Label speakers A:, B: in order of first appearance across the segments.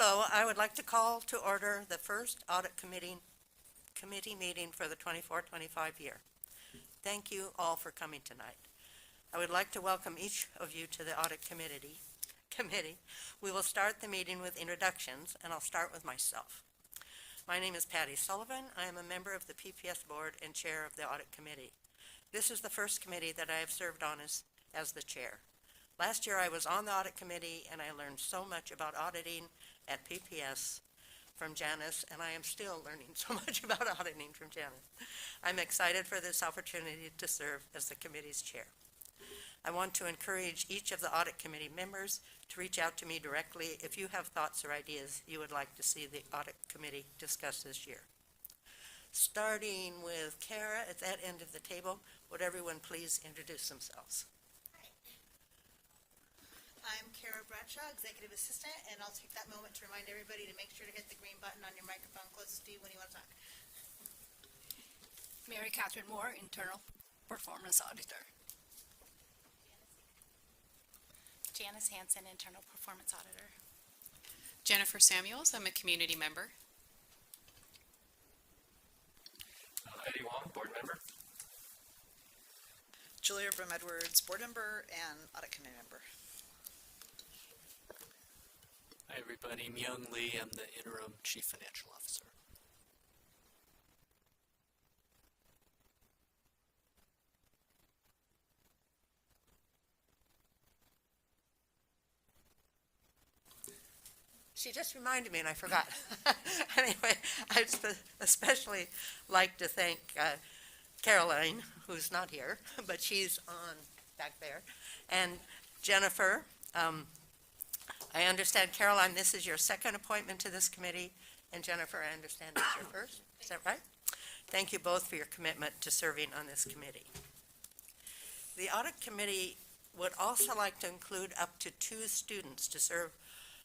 A: So I would like to call to order the first audit committee meeting for the 24-25 year. Thank you all for coming tonight. I would like to welcome each of you to the audit committee. We will start the meeting with introductions, and I'll start with myself. My name is Patty Sullivan. I am a member of the PPS board and chair of the audit committee. This is the first committee that I have served on as the chair. Last year I was on the audit committee and I learned so much about auditing at PPS from Janice, and I am still learning so much about auditing from Janice. I'm excited for this opportunity to serve as the committee's chair. I want to encourage each of the audit committee members to reach out to me directly if you have thoughts or ideas you would like to see the audit committee discuss this year. Starting with Kara at that end of the table, would everyone please introduce themselves?
B: I'm Kara Bradshaw, Executive Assistant, and I'll take that moment to remind everybody to make sure to hit the green button on your microphone closest to you when you want to talk.
C: Mary Catherine Moore, Internal Performance Auditor.
D: Janice Hansen, Internal Performance Auditor.
E: Jennifer Samuels, I'm a community member.
F: Heidi Wong, board member.
G: Julia Brim Edwards, board member and audit committee member.
F: Hi everybody, Myung Lee, I'm the interim chief financial officer.
A: She just reminded me and I forgot. Anyway, I'd especially like to thank Caroline, who's not here, but she's on back there, and Jennifer. I understand, Caroline, this is your second appointment to this committee, and Jennifer, I understand it's your first. Is that right? Thank you both for your commitment to serving on this committee. The audit committee would also like to include up to 2 students to serve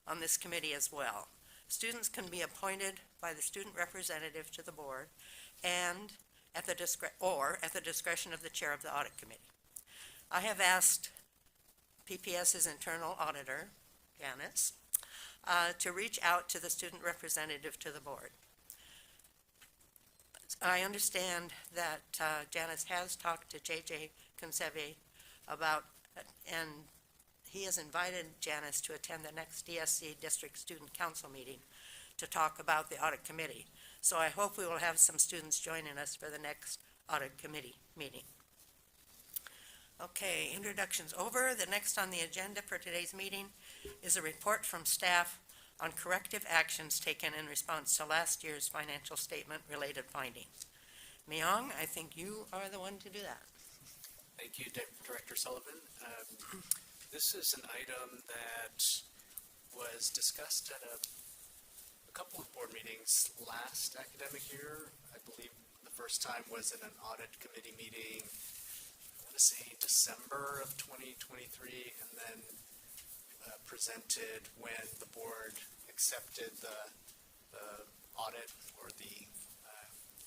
A: on this committee as well. Students can be appointed by the student representative to the board and at the discretion of the chair of the audit committee. I have asked PPS's internal auditor, Janice, to reach out to the student representative to the board. I understand that Janice has talked to JJ Conseve about, and he has invited Janice to attend the next DSC District Student Council meeting to talk about the audit committee. So I hope we will have some students joining us for the next audit committee meeting. Okay, introductions over. The next on the agenda for today's meeting is a report from staff on corrective actions taken in response to last year's financial statement related findings. Myung, I think you are the one to do that.
F: Thank you, Director Sullivan. This is an item that was discussed at a couple of board meetings last academic year. I believe the first time was in an audit committee meeting, I want to say December of 2023, and then presented when the board accepted the audit or the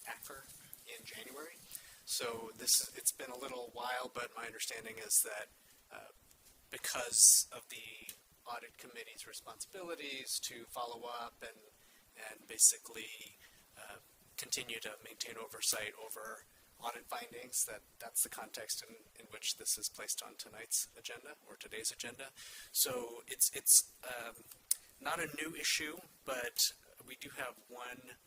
F: ACFR in January. So it's been a little while, but my understanding is that because of the audit committee's responsibilities to follow up and basically continue to maintain oversight over audit findings, that's the context in which this is placed on tonight's agenda or today's agenda. So it's not a new issue, but we do have one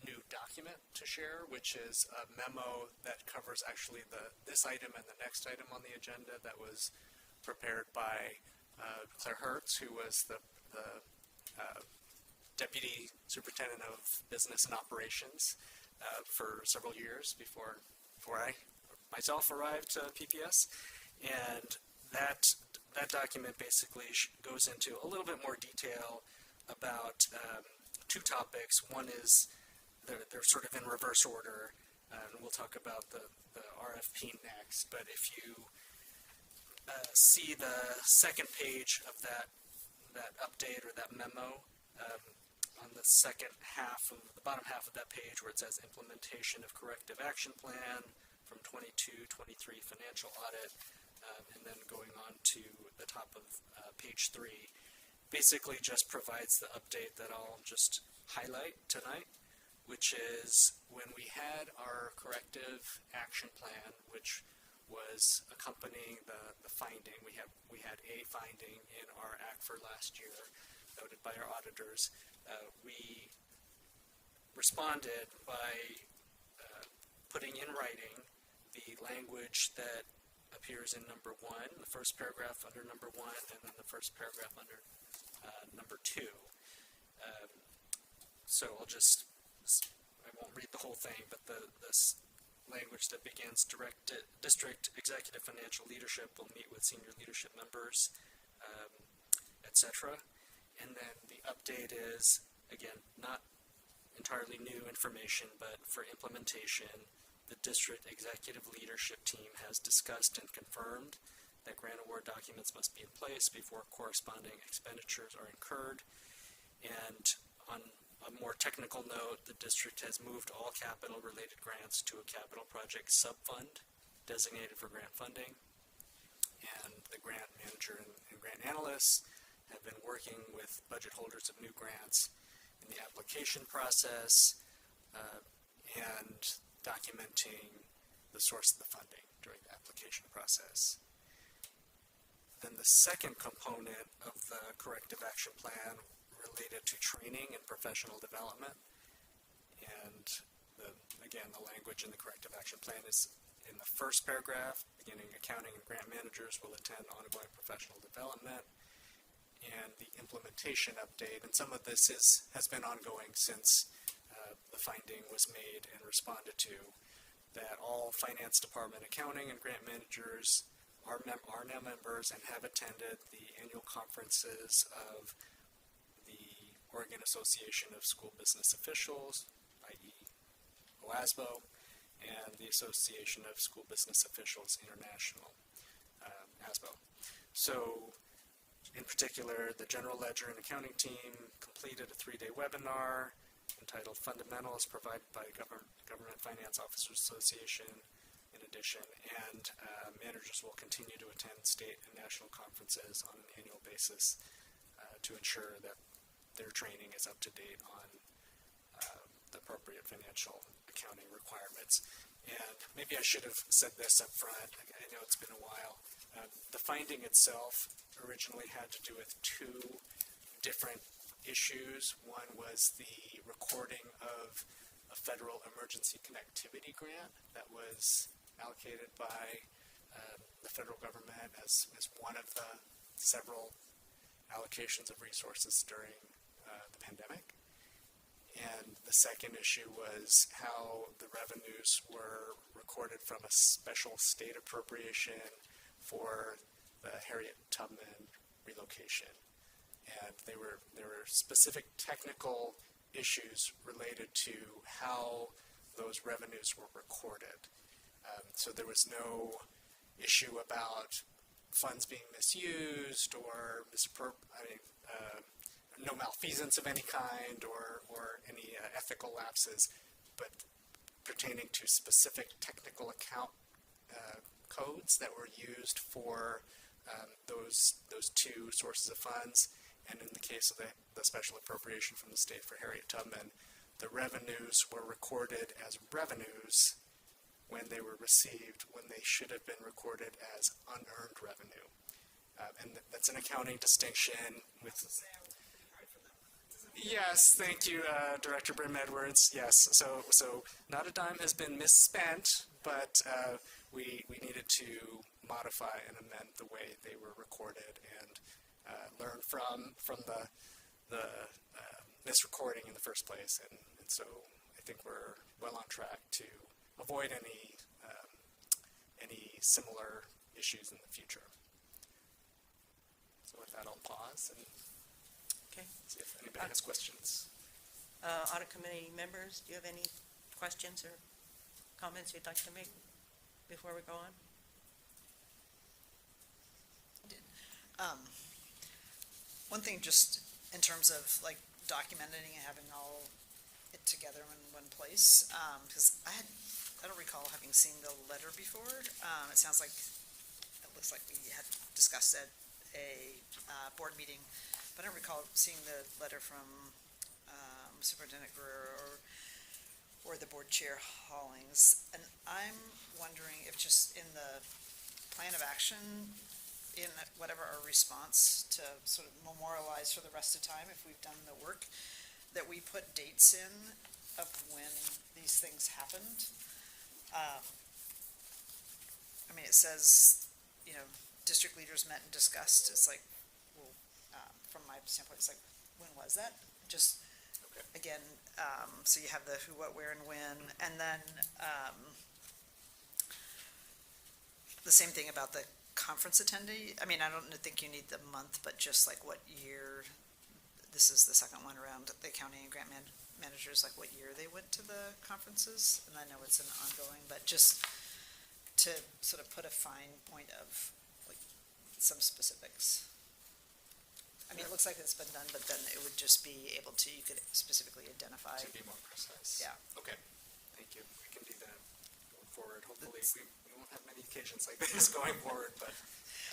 F: new document to share, which is a memo that covers actually this item and the next item on the agenda that was prepared by Claire Hertz, who was the Deputy Superintendent of Business and Operations for several years before I myself arrived to PPS. And that document basically goes into a little bit more detail about 2 topics. One is they're sort of in reverse order, and we'll talk about the RFP next. But if you see the second page of that update or that memo, on the second half of the bottom half of that page where it says implementation of corrective action plan from 22-23 financial audit, and then going on to the top of page 3,
H: basically just provides the update that I'll just highlight tonight, which is when we had our corrective action plan, which was accompanying the finding. We had a finding in our act for last year, noted by our auditors. We responded by putting in writing the language that appears in number 1, the first paragraph under number 1, and then the first paragraph under number 2. So I won't read the whole thing, but this language that begins district executive financial leadership will meet with senior leadership members, etc. And then the update is, again, not entirely new information, but for implementation, the district executive leadership team has discussed and confirmed that grant award documents must be in place before corresponding expenditures are incurred. And on a more technical note, the district has moved all capital-related grants to a capital project sub-fund designated for grant funding. And the grant manager and grant analysts have been working with budget holders of new grants in the application process and documenting the source of the funding during the application process. Then the second component of the corrective action plan related to training and professional development. And again, the language in the corrective action plan is in the first paragraph, beginning accounting and grant managers will attend ongoing professional development. And the implementation update, and some of this has been ongoing since the finding was made and responded to, that all finance department accounting and grant managers are now members and have attended the annual conferences of the Oregon Association of School Business Officials, i.e. OASBO, and the Association of School Business Officials International, ASBO. So, in particular, the General Ledger and Accounting team completed a 3-day webinar entitled Fundamentals provided by Government Finance Officers Association in addition, and managers will continue to attend state and national conferences on an annual basis to ensure that their training is up to date on the appropriate financial accounting requirements. And maybe I should have said this up front. I know it's been a while. The finding itself originally had to do with 2 different issues. One was the recording of a federal emergency connectivity grant that was allocated by the federal government as one of the several allocations of resources during the pandemic. And the second issue was how the revenues were recorded from a special state appropriation for the Harriet Tubman relocation. And there were specific technical issues related to how those revenues were recorded. So there was no issue about funds being misused or no malfeasance of any kind or any ethical lapses, but pertaining to specific technical account codes that were used for those 2 sources of funds. And in the case of the special appropriation from the state for Harriet Tubman, the revenues were recorded as revenues when they were received, when they should have been recorded as unearned revenue. And that's an accounting distinction with... Yes, thank you, Director Brim Edwards. Yes, so not a dime has been misspent, but we needed to modify and amend the way they were recorded and learn from the misrecording in the first place. And so I think we're well on track to avoid any similar issues in the future. So with that, I'll pause and see if anybody has questions.
A: Audit committee members, do you have any questions or comments you'd like to make before we go on?
G: One thing just in terms of like documenting and having all it together in one place, because I don't recall having seen the letter before. It sounds like, it looks like we had discussed at a board meeting, I don't recall seeing the letter from Superintendent Guerrero or the board chair Hollings. And I'm wondering if just in the plan of action, in whatever our response to sort of memorialize for the rest of time, if we've done the work, that we put dates in of when these things happened. I mean, it says, you know, district leaders met and discussed. It's like, well, from my standpoint, it's like, when was that? Just,
F: Okay.
G: again, so you have the who, what, where, and when, and then the same thing about the conference attendee. I mean, I don't think you need the month, but just like what year, this is the second one around the county and grant managers, like what year they went to the conferences. And I know it's an ongoing, but just to sort of put a fine point of like some specifics. I mean, it looks like it's been done, but then it would just be able to, you could specifically identify.
F: To be more precise.
G: Yeah.
F: Okay, thank you. We can do that going forward. Hopefully, we won't have many occasions like this going forward, but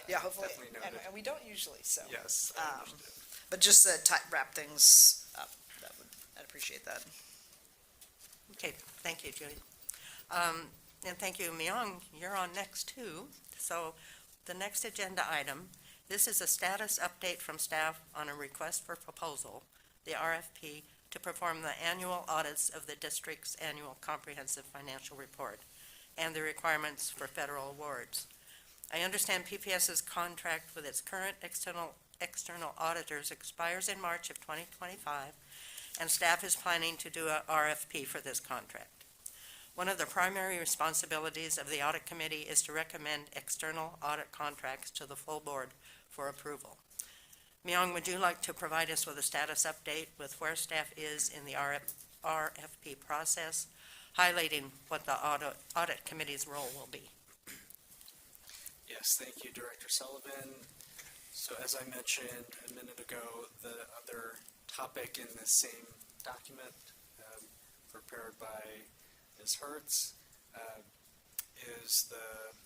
G: Yeah, hopefully,
F: definitely noted.
G: and we don't usually, so.
F: Yes, I understand.
G: But just to wrap things up, I'd appreciate that.
A: Okay, thank you, Judy. And thank you, Myung, you're on next too. So the next agenda item, this is a status update from staff on a request for proposal, the RFP, to perform the annual audits of the district's annual comprehensive financial report and the requirements for federal awards. I understand PPS's contract with its current external auditors expires in March of 2025, and staff is planning to do a RFP for this contract. One of the primary responsibilities of the audit committee is to recommend external audit contracts to the full board for approval. Myung, would you like to provide us with a status update with where staff is in the RFP process, highlighting what the audit committee's role will be?
H: Yes, thank you, Director Sullivan. So as I mentioned a minute ago, the other topic in this same document prepared by Ms. Hertz is the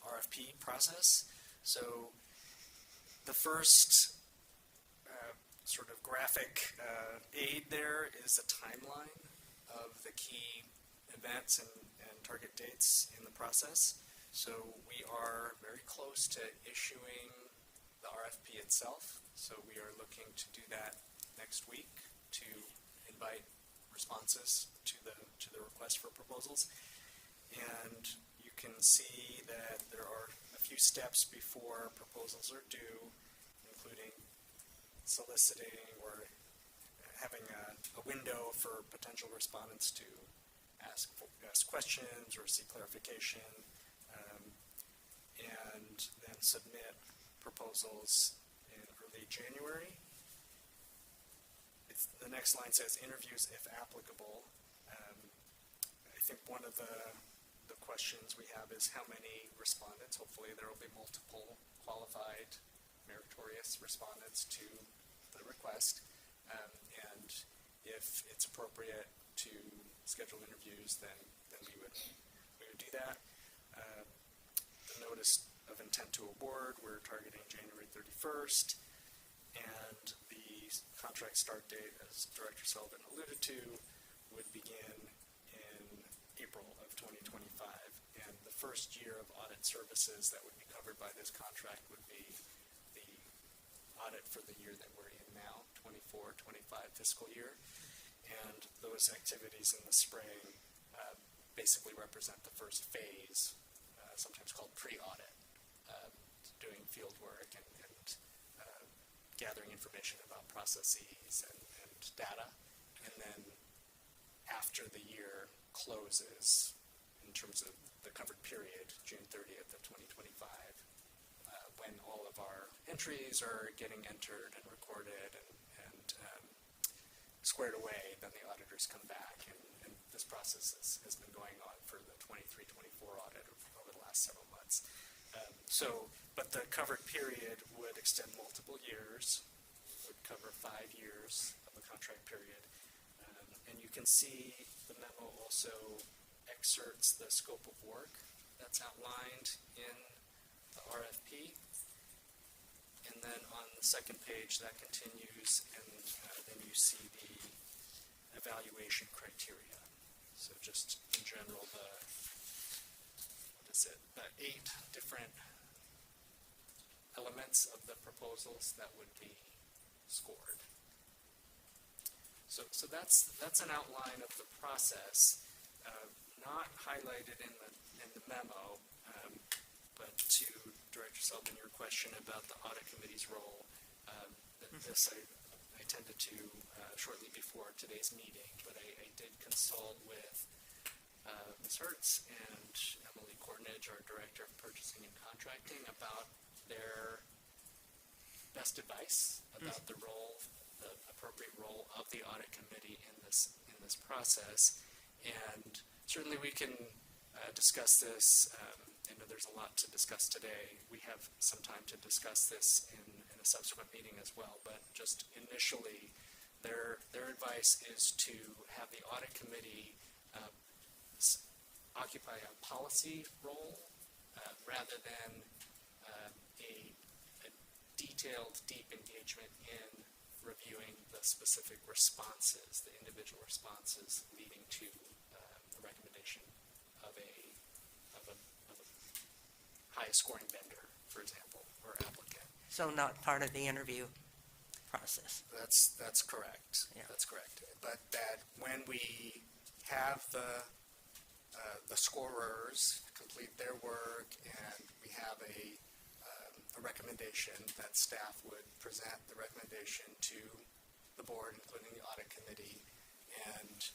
H: RFP process. So the first sort of graphic aid there is a timeline of the key events and target dates in the process. So we are very close to issuing the RFP itself. So we are looking to do that next week to invite responses to the request for proposals. And you can see that there are a few steps before proposals are due, including soliciting or having a window for potential respondents to ask questions or seek clarification, and then submit proposals in early January. The next line says interviews if applicable. I think one of the questions we have is how many respondents. Hopefully there will be multiple qualified, meritorious respondents to the request. And if it's appropriate to schedule interviews, then we would do that. The notice of intent to award, we're targeting January 31st. And the contract start date, as Director Sullivan alluded to, would begin in April of 2025. And the first year of audit services that would be covered by this contract would be the audit for the year that we're in now, 24-25 fiscal year. And those activities in the spring basically represent the first phase, sometimes called pre-audit, doing field work and gathering information about processes and data. And then after the year closes, in terms of the covered period, June 30th of 2025, when all of our entries are getting entered and recorded and squared away, then the auditors come back. And this process has been going on for the 23-24 audit over the last several months. But the covered period would extend multiple years, would cover 5 years of the contract period. And you can see the memo also excerpts the scope of work that's outlined in the RFP. And then on the second page, that continues, and then you see the evaluation criteria. So just in general, the 8 different elements of the proposals that would be scored. So that's an outline of the process, not highlighted in the memo, but to Director Sullivan, your question about the audit committee's role, this I tended to shortly before today's meeting, but I did consult with Ms. Hertz and Emily Cornage, our Director of Purchasing and Contracting, about their best advice about the role, the appropriate role of the audit committee in this process. And certainly we can discuss this. I know there's a lot to discuss today. We have some time to discuss this in a subsequent meeting as well, but just initially, their advice is to have the audit committee occupy a policy role rather than a detailed, deep engagement in reviewing the specific responses, the individual responses leading to the recommendation of a highest scoring vendor, for example, or applicant.
A: So not part of the interview process.
F: That's correct.
A: Yeah.
F: That's correct. But that when we have the scorers complete their work and we have a recommendation, that staff would present the recommendation to the board, including the audit committee, and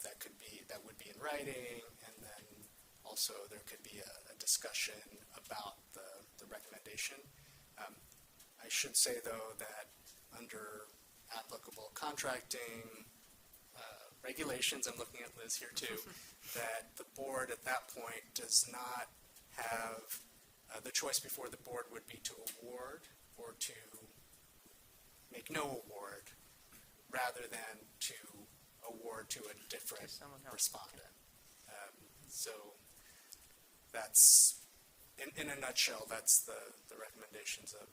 F: that would be in writing, and then also there could be a discussion about the recommendation. I should say, though, that under applicable contracting regulations, I'm looking at Liz here too, that the board at that point does not have the choice before the board would be to award or to make no award, rather than to award to a different
A: someone else.
F: respondent. So that's, in a nutshell, that's the recommendations of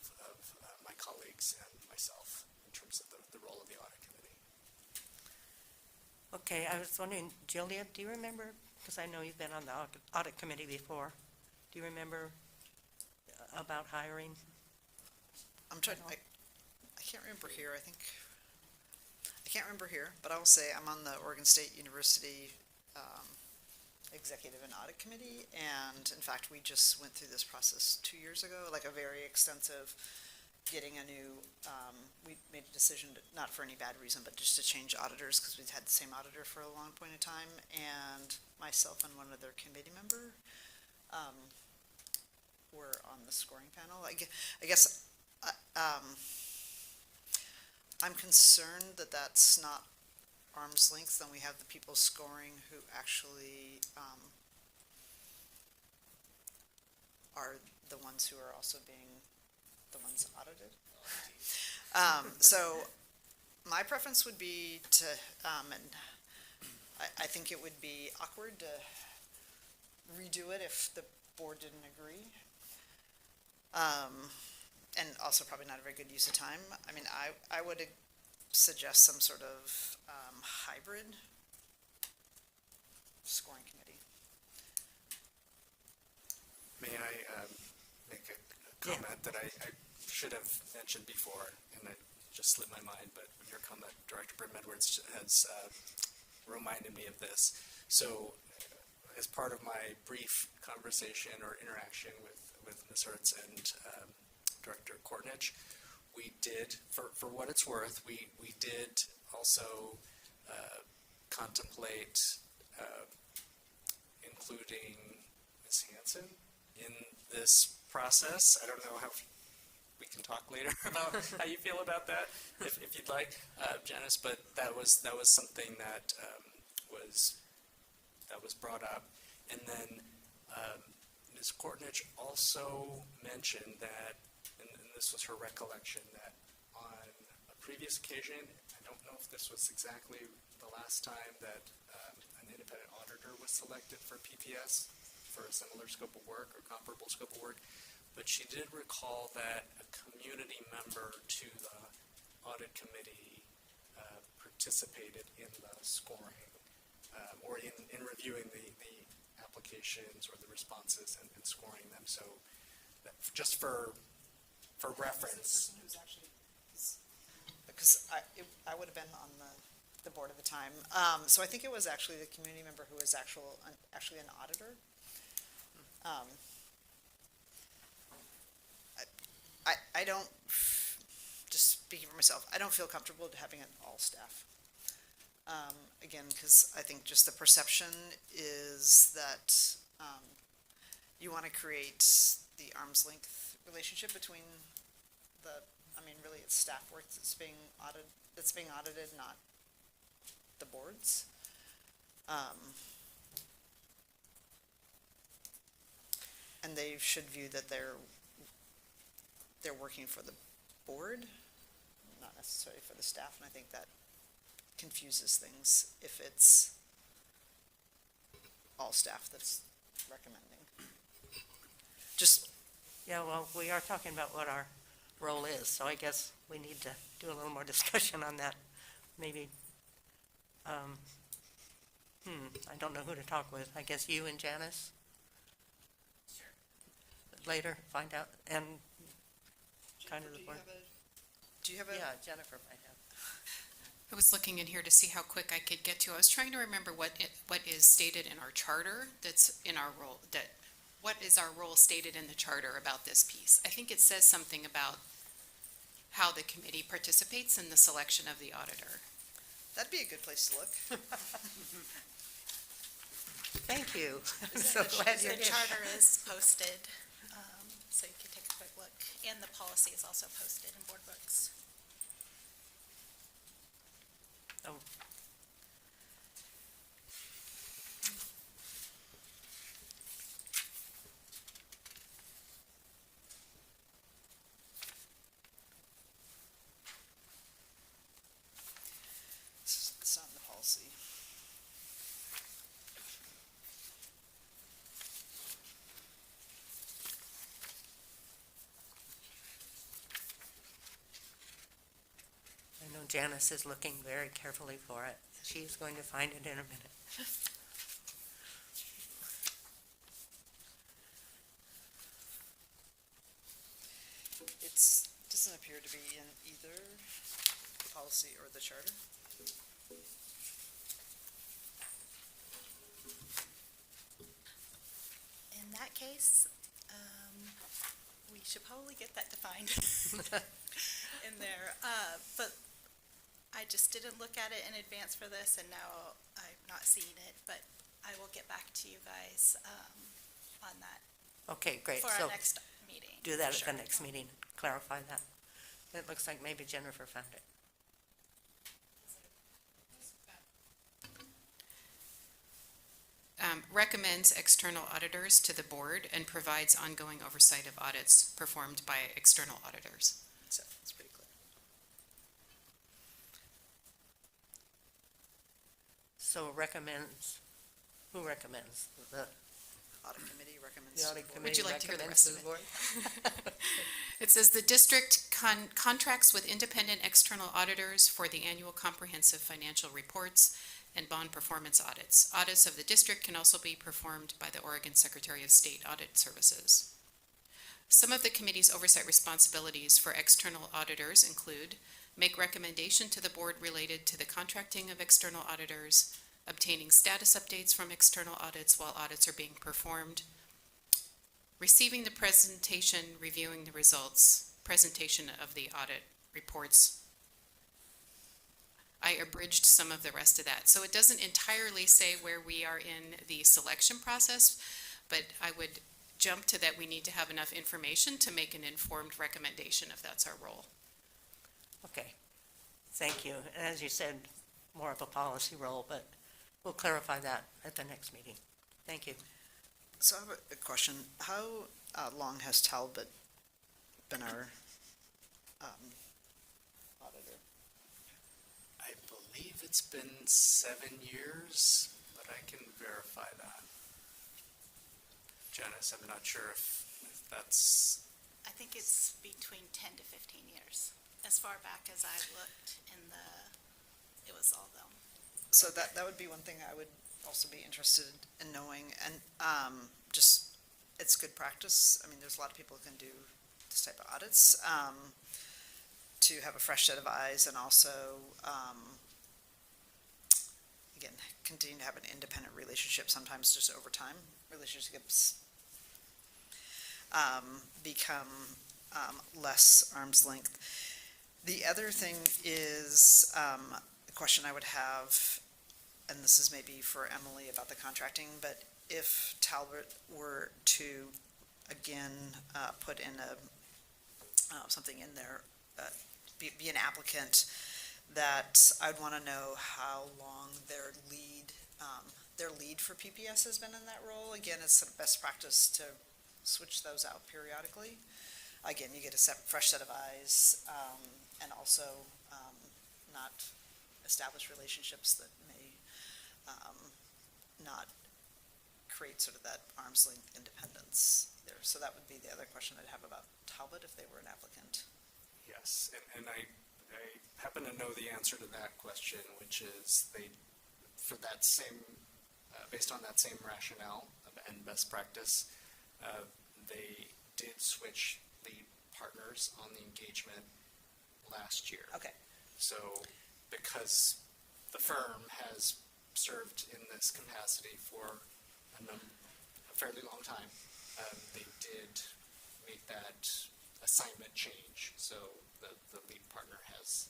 F: my colleagues and myself in terms of the role of the audit committee.
A: Okay, I was wondering, Julia, do you remember, because I know you've been on the audit committee before, do you remember about hiring?
G: I'm trying, I can't remember here, I can't remember here, but I will say I'm on the Oregon State University Executive and Audit Committee, and in fact, we just went through this process 2 years ago, like a very extensive getting a new, we made a decision, not for any bad reason, but just to change auditors, because we'd had the same auditor for a long point of time, and myself and one other committee member were on the scoring panel. I guess I'm concerned that that's not arm's length, then we have the people scoring who actually are the ones who are also being the ones audited. So my preference would be to, and I think it would be awkward to redo it if the board didn't agree. And also probably not a very good use of time. I mean, I would suggest some sort of hybrid scoring committee.
F: May I make a comment that I should have mentioned before, and it just slipped my mind, but your comment, Director Brim-Edwards, has reminded me of this. So as part of my brief conversation or interaction with Ms. Hertz and Director Kortnich, we did, for what it's worth, we did also contemplate including Ms. Hanson in this process. I don't know how we can talk later about how you feel about that, if you'd like, Janice. But that was something that was brought up, and then Ms. Kortnich also mentioned that, and this was her recollection, that on a previous occasion, I don't know if this was exactly the last time that an independent auditor was selected for PPS for a similar scope of work or comparable scope of work,
H: but she did recall that a community member to the audit committee participated in the scoring or in reviewing the applications or the responses and scoring them. So that, just for reference.
G: Who's actually, because I would have been on the board at the time. So I think it was actually the community member who was actually an auditor. I don't, just speaking for myself, I don't feel comfortable having it all staff. Again, because I think just the perception is that you want to create the arm's length relationship between really it's staff work that's being audited, not the boards. And they should view that they're working for the board, not necessarily for the staff, and I think that confuses things if it's all staff that's recommending. Just,
A: Yeah, well, we are talking about what our role is, so I guess we need to do a little more discussion on that. Maybe, I don't know who to talk with. I guess you and Janice? Sure. Later, find out, and kind of the board.
G: do you have a?
A: Yeah, Jennifer might have.
E: I was looking in here to see how quick I could get to. I was trying to remember what is stated in our charter that's in our role, what is our role stated in the charter about this piece? I think it says something about how the committee participates in the selection of the auditor.
G: That'd be a good place to look.
A: Thank you. So glad you're
D: The
A: here.
D: charter is posted, so you can take a quick look. And the policy is also posted in board books.
A: Oh.
G: It's not in the policy.
A: I know Janice is looking very carefully for it. She's going to find it in a minute.
G: It doesn't appear to be in either the policy or the charter.
D: In that case, we should probably get that defined in there. But I just didn't look at it in advance for this, and now I've not seen it, but I will get back to you guys on that
A: Okay, great.
D: for
A: So
D: our next meeting.
A: do that
D: for
A: at the
D: sure.
A: next meeting, clarify that. It looks like maybe Jennifer found it.
E: Recommends external auditors to the board and provides ongoing oversight of audits performed by external auditors.
G: So it's pretty clear.
A: So recommends, who recommends? The
G: Audit committee recommends.
A: audit
G: board.
A: committee
E: you like to hear the
A: recommends
E: rest
A: to
E: of
A: the
E: it?
A: board?
E: It says the district contracts with independent external auditors for the annual comprehensive financial reports and bond performance audits. Audits of the district can also be performed by the Oregon Secretary of State Audit Services. Some of the committee's oversight responsibilities for external auditors include make recommendation to the board related to the contracting of external auditors, obtaining status updates from external audits while audits are being performed, receiving the presentation, reviewing the results, presentation of the audit reports. I abridged some of the rest of that. So it doesn't entirely say where we are in the selection process, but I would jump to that we need to have enough information to make an informed recommendation if that's our role.
A: Okay, thank you. And as you said, more of a policy role, but we'll clarify that at the next meeting. Thank you.
G: So I have a question. How long has Talbot been our auditor?
F: I believe it's been 7 years, but I can verify that. Janice, I'm not sure if that's
D: I think it's between 10 to 15 years. As far back as I looked it was all them.
G: So that would be one thing I would also be interested in knowing, and, just, it's good practice. I mean, there's a lot of people who can do this type of audits, to have a fresh set of eyes and also, again, continue to have an independent relationship. Sometimes just over time, relationships, become, less arm's length. The other thing is, a question I would have, and this is maybe for Emily about the contracting, but if Talbot were to, again, put in something in there, be an applicant, that I'd want to know how long their lead for PPS has been in that role. Again, it's sort of best practice to switch those out periodically. Again, you get a fresh set of eyes, and also not establish relationships that may not create sort of that arm's length independence there. So that would be the other question I'd have about Talbot if they were an applicant.
F: Yes, and I happen to know the answer to that question, which is for that same, based on that same rationale and best practice, they did switch lead partners on the engagement last year.
G: Okay.
F: So because the firm has served in this capacity for a fairly long time, they did make that assignment change. So the lead partner has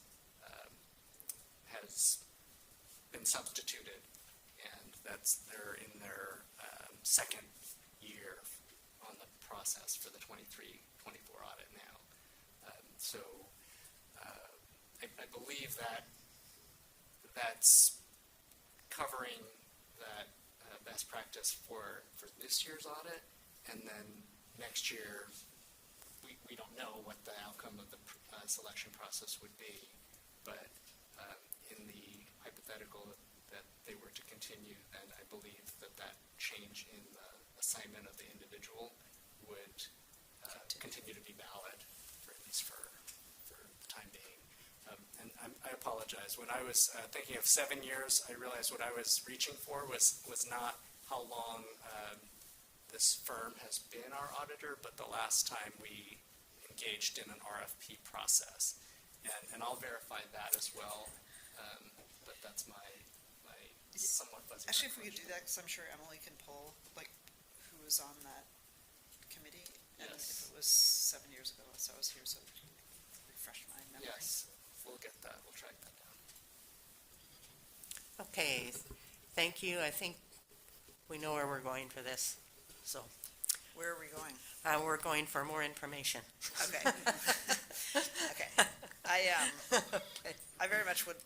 F: been substituted, and they're in their second year on the process for the 23-24 audit now. So I believe that's covering that best practice for this year's audit, and then next year we don't know what the outcome of the selection process would be, but in the hypothetical that they were to continue, then I believe that change in the assignment of the individual would continue to be valid, for at least for the time being. And I apologize. When I was thinking of 7 years, I realized what I was reaching for was not how long this firm has been our auditor, but the last time we engaged in an RFP process. And I'll verify that as well, but that's my somewhat fuzzy.
G: Actually, if we could do that, because I'm sure Emily can pull, like, who was on that committee. And
F: Yes.
G: if it was 7 years ago, so I was here, so refresh my memory.
F: Yes, we'll get that. We'll track that down.
A: Okay, thank you. I think we know where we're going for this, so
G: Where are we going?
A: we're going for more information.
G: Okay. Okay. I very much would,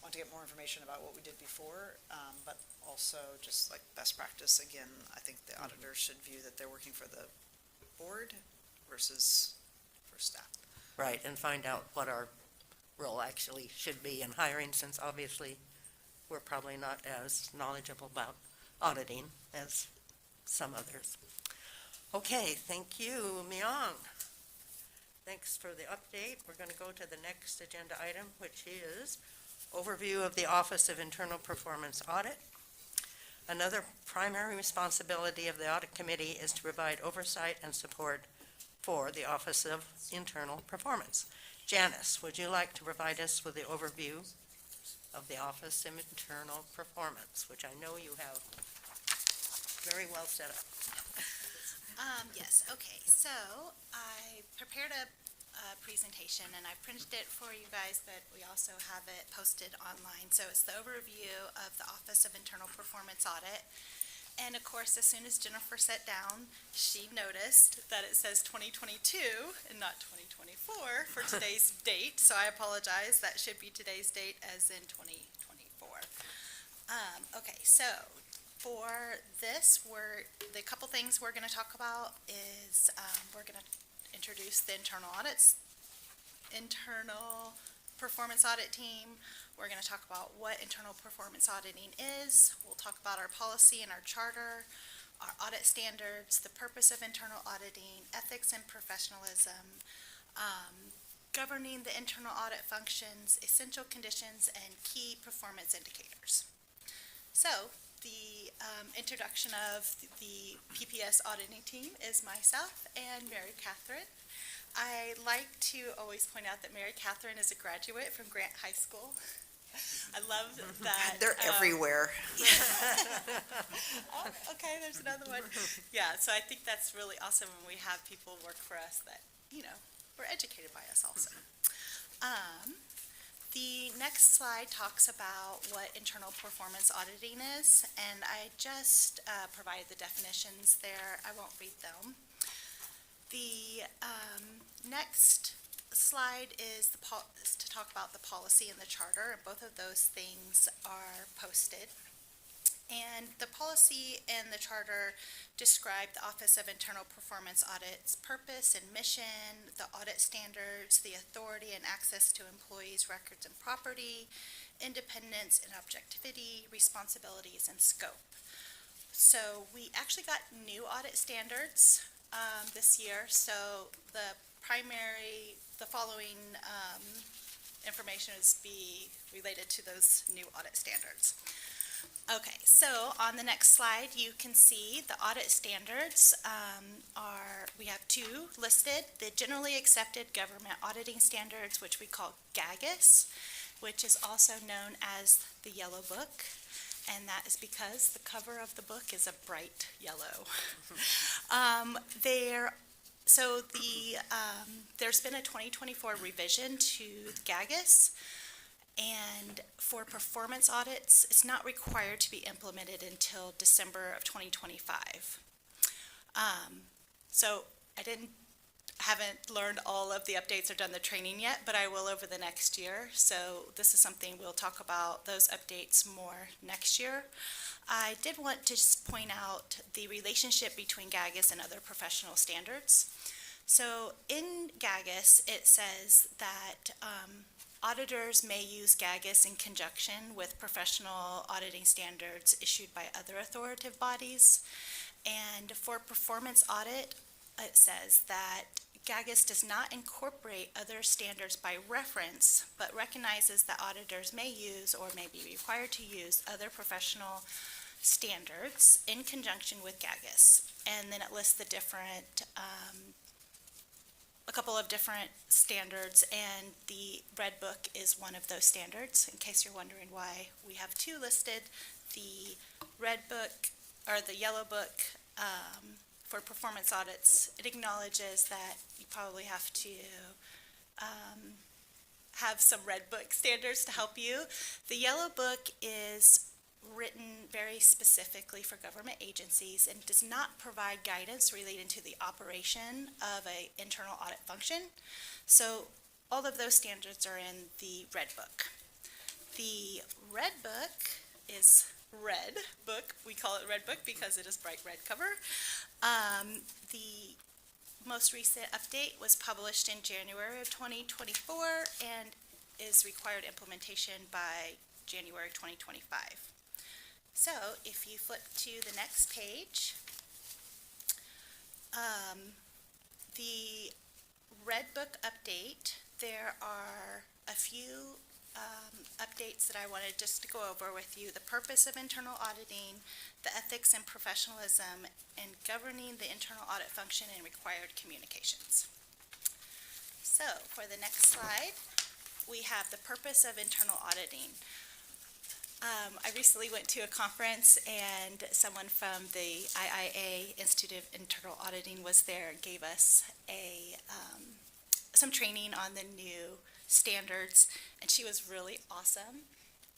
G: want to get more information about what we did before, but also just like best practice. Again, I think the auditor should view that they're working for the board versus for staff.
A: Right, and find out what our role actually should be in hiring, since obviously we're probably not as knowledgeable about auditing as some others. Okay, thank you, Myung. Thanks for the update. We're going to go to the next agenda item, which is overview of the Office of Internal Performance Audit. Another primary responsibility of the Audit Committee is to provide oversight and support for the Office of Internal Performance. Janice, would you like to provide us with the overview of the Office of Internal Performance, which I know you have very well set up?
D: Yes, okay, so I prepared a presentation and I printed it for you guys, but we also have it posted online. So it's the overview of the Office of Internal Performance Audit. And of course, as soon as Jennifer sat down, she noticed that it says 2022 and not 2024 for today's date. So I apologize, that should be today's date as in 2024. Okay, so for this, the couple things we're going to talk about is we're going to introduce the internal performance audit team. We're going to talk about what internal performance auditing is. We'll talk about our policy and our charter, our audit standards, the purpose of internal auditing, ethics and professionalism, governing the internal audit functions, essential conditions, and key performance indicators. So, the introduction of the PPS auditing team is myself and Mary Catherine. I like to always point out that Mary Catherine is a graduate from Grant High School. I love that.
A: They're everywhere.
D: Oh, okay, there's another one. Yeah, so I think that's really awesome when we have people work for us that, were educated by us also. The next slide talks about what internal performance auditing is, and I just provided the definitions there. I won't read them. The next slide is to talk about the policy and the charter, and both of those things are posted. And the policy and the charter describe the Office of Internal Performance Audit's purpose and mission, the audit standards, the authority and access to employees' records and property, independence and objectivity, responsibilities, and scope. So we actually got new audit standards this year. So the following information is be related to those new audit standards. Okay, so on the next slide, you can see the audit standards we have two listed. The Generally Accepted Government Auditing Standards, which we call GAGAS, which is also known as the Yellow Book, and that is because the cover of the book is a bright yellow. There's been a 2024 revision to the GAGAS, and for performance audits, it's not required to be implemented until December of 2025. So I haven't learned all of the updates or done the training yet, but I will over the next year. So this is something we'll talk about those updates more next year. I did want to just point out the relationship between GAGAS and other professional standards. So in GAGAS, it says that auditors may use GAGAS in conjunction with professional auditing standards issued by other authoritative bodies. And for performance audit, it says that GAGAS does not incorporate other standards by reference, but recognizes that auditors may use or may be required to use other professional standards in conjunction with GAGAS. And then it lists the different a couple of different standards, and the Red Book is one of those standards. In case you're wondering why we have two listed, the Red Book, or the Yellow Book, for performance audits, it acknowledges that you probably have to have some Red Book standards to help you. The Yellow Book is written very specifically for government agencies and does not provide guidance relating to the operation of an internal audit function. So all of those standards are in the Red Book. The Red Book is Red Book. We call it Red Book because it is bright red cover. The most recent update was published in January of 2024 and is required implementation by January 2025. So if you flip to the next page, the Red Book update, there are a few updates that I wanted just to go over with you. The purpose of internal auditing, the ethics and professionalism, and governing the internal audit function and required communications. So for the next slide, we have the purpose of internal auditing. I recently went to a conference and someone from the IIA Institute of Internal Auditing was there and gave us some training on the new standards, and she was really awesome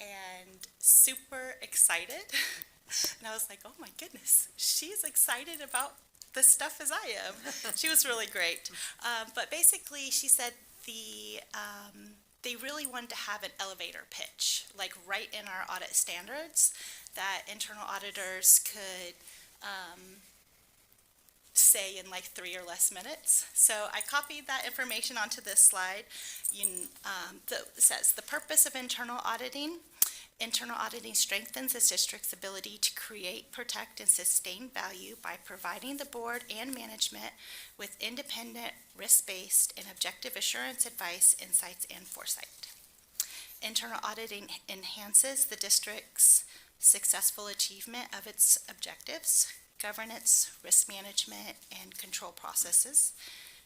D: and super excited. And I was like, oh my goodness, she's excited about this stuff as I am. She was really great. But basically she said they really wanted to have an elevator pitch, like right in our audit standards, that internal auditors could say in like 3 or less minutes. So I copied that information onto this slide. It says the purpose of internal auditing Internal auditing strengthens the district's ability to create, protect, and sustain value by providing the board and management with independent, risk-based, and objective assurance advice, insights, and foresight. Internal auditing enhances the district's successful achievement of its objectives, governance, risk management, and control processes,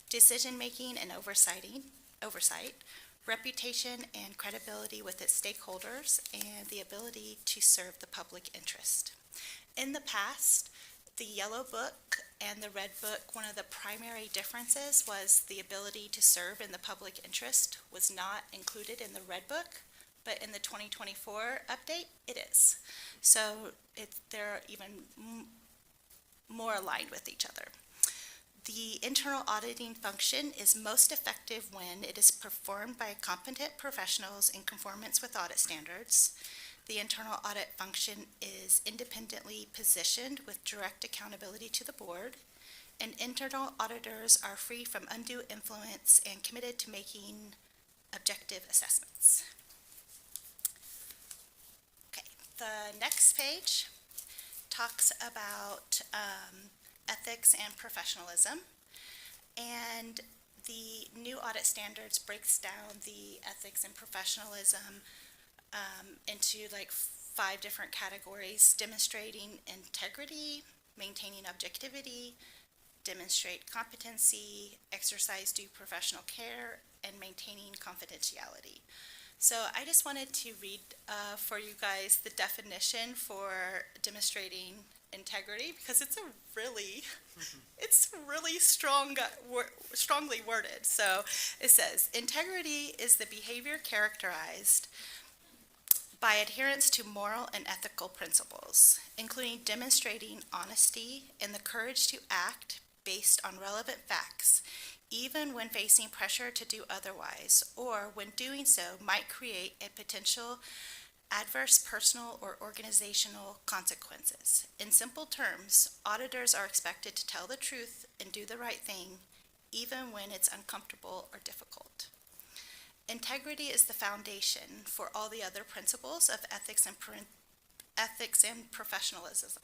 D: decision-making and oversight, reputation and credibility with its stakeholders, and the ability to serve the public interest. In the past, the Yellow Book and the Red Book, one of the primary differences was the ability to serve in the public interest was not included in the Red Book, but in the 2024 update, it is. So they're even more aligned with each other. The internal auditing function is most effective when it is performed by competent professionals in conformance with audit standards. The internal audit function is independently positioned with direct accountability to the board, and internal auditors are free from undue influence and committed to making objective assessments. Okay, the next page talks about ethics and professionalism, and the new audit standards breaks down the ethics and professionalism into like 5 different categories: demonstrating integrity, maintaining objectivity, demonstrate competency, exercise due professional care, and maintaining confidentiality. So I just wanted to read for you guys the definition for demonstrating integrity, because it's really strongly worded. So it says, integrity is the behavior characterized by adherence to moral and ethical principles, including demonstrating honesty and the courage to act based on relevant facts, even when facing pressure to do otherwise, or when doing so might create a potential adverse personal or organizational consequences. In simple terms, auditors are expected to tell the truth and do the right thing, even when it's uncomfortable or difficult. Integrity is the foundation for all the other principles of ethics and professionalism,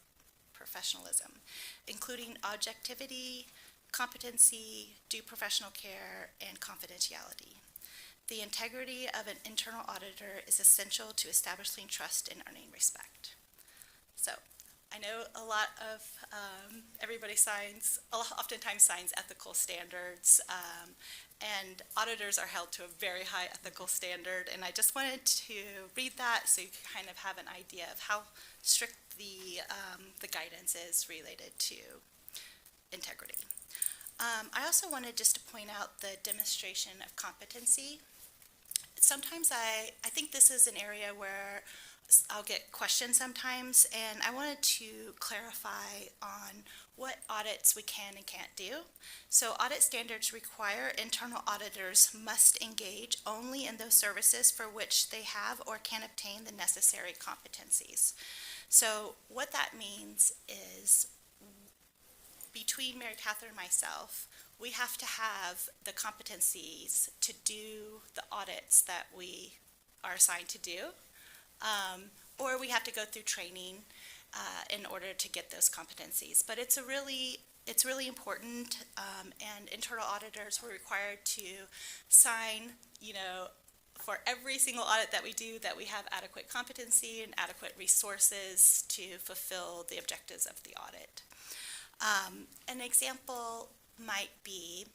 D: including objectivity, competency, due professional care, and confidentiality. The integrity of an internal auditor is essential to establishing trust and earning respect. So, I know a lot of everybody oftentimes signs ethical standards, and auditors are held to a very high ethical standard, and I just wanted to read that so you can kind of have an idea of how strict the guidance is related to integrity. I also wanted just to point out the demonstration of competency. Sometimes I think this is an area where I'll get questions sometimes, and I wanted to clarify on what audits we can and can't do. So audit standards require internal auditors must engage only in those services for which they have or can obtain the necessary competencies. So what that means is, between Mary Catherine and myself, we have to have the competencies to do the audits that we are assigned to do, or we have to go through training in order to get those competencies. But it's really important, and internal auditors were required to sign, for every single audit that we do, that we have adequate competency and adequate resources to fulfill the objectives of the audit. An example might be,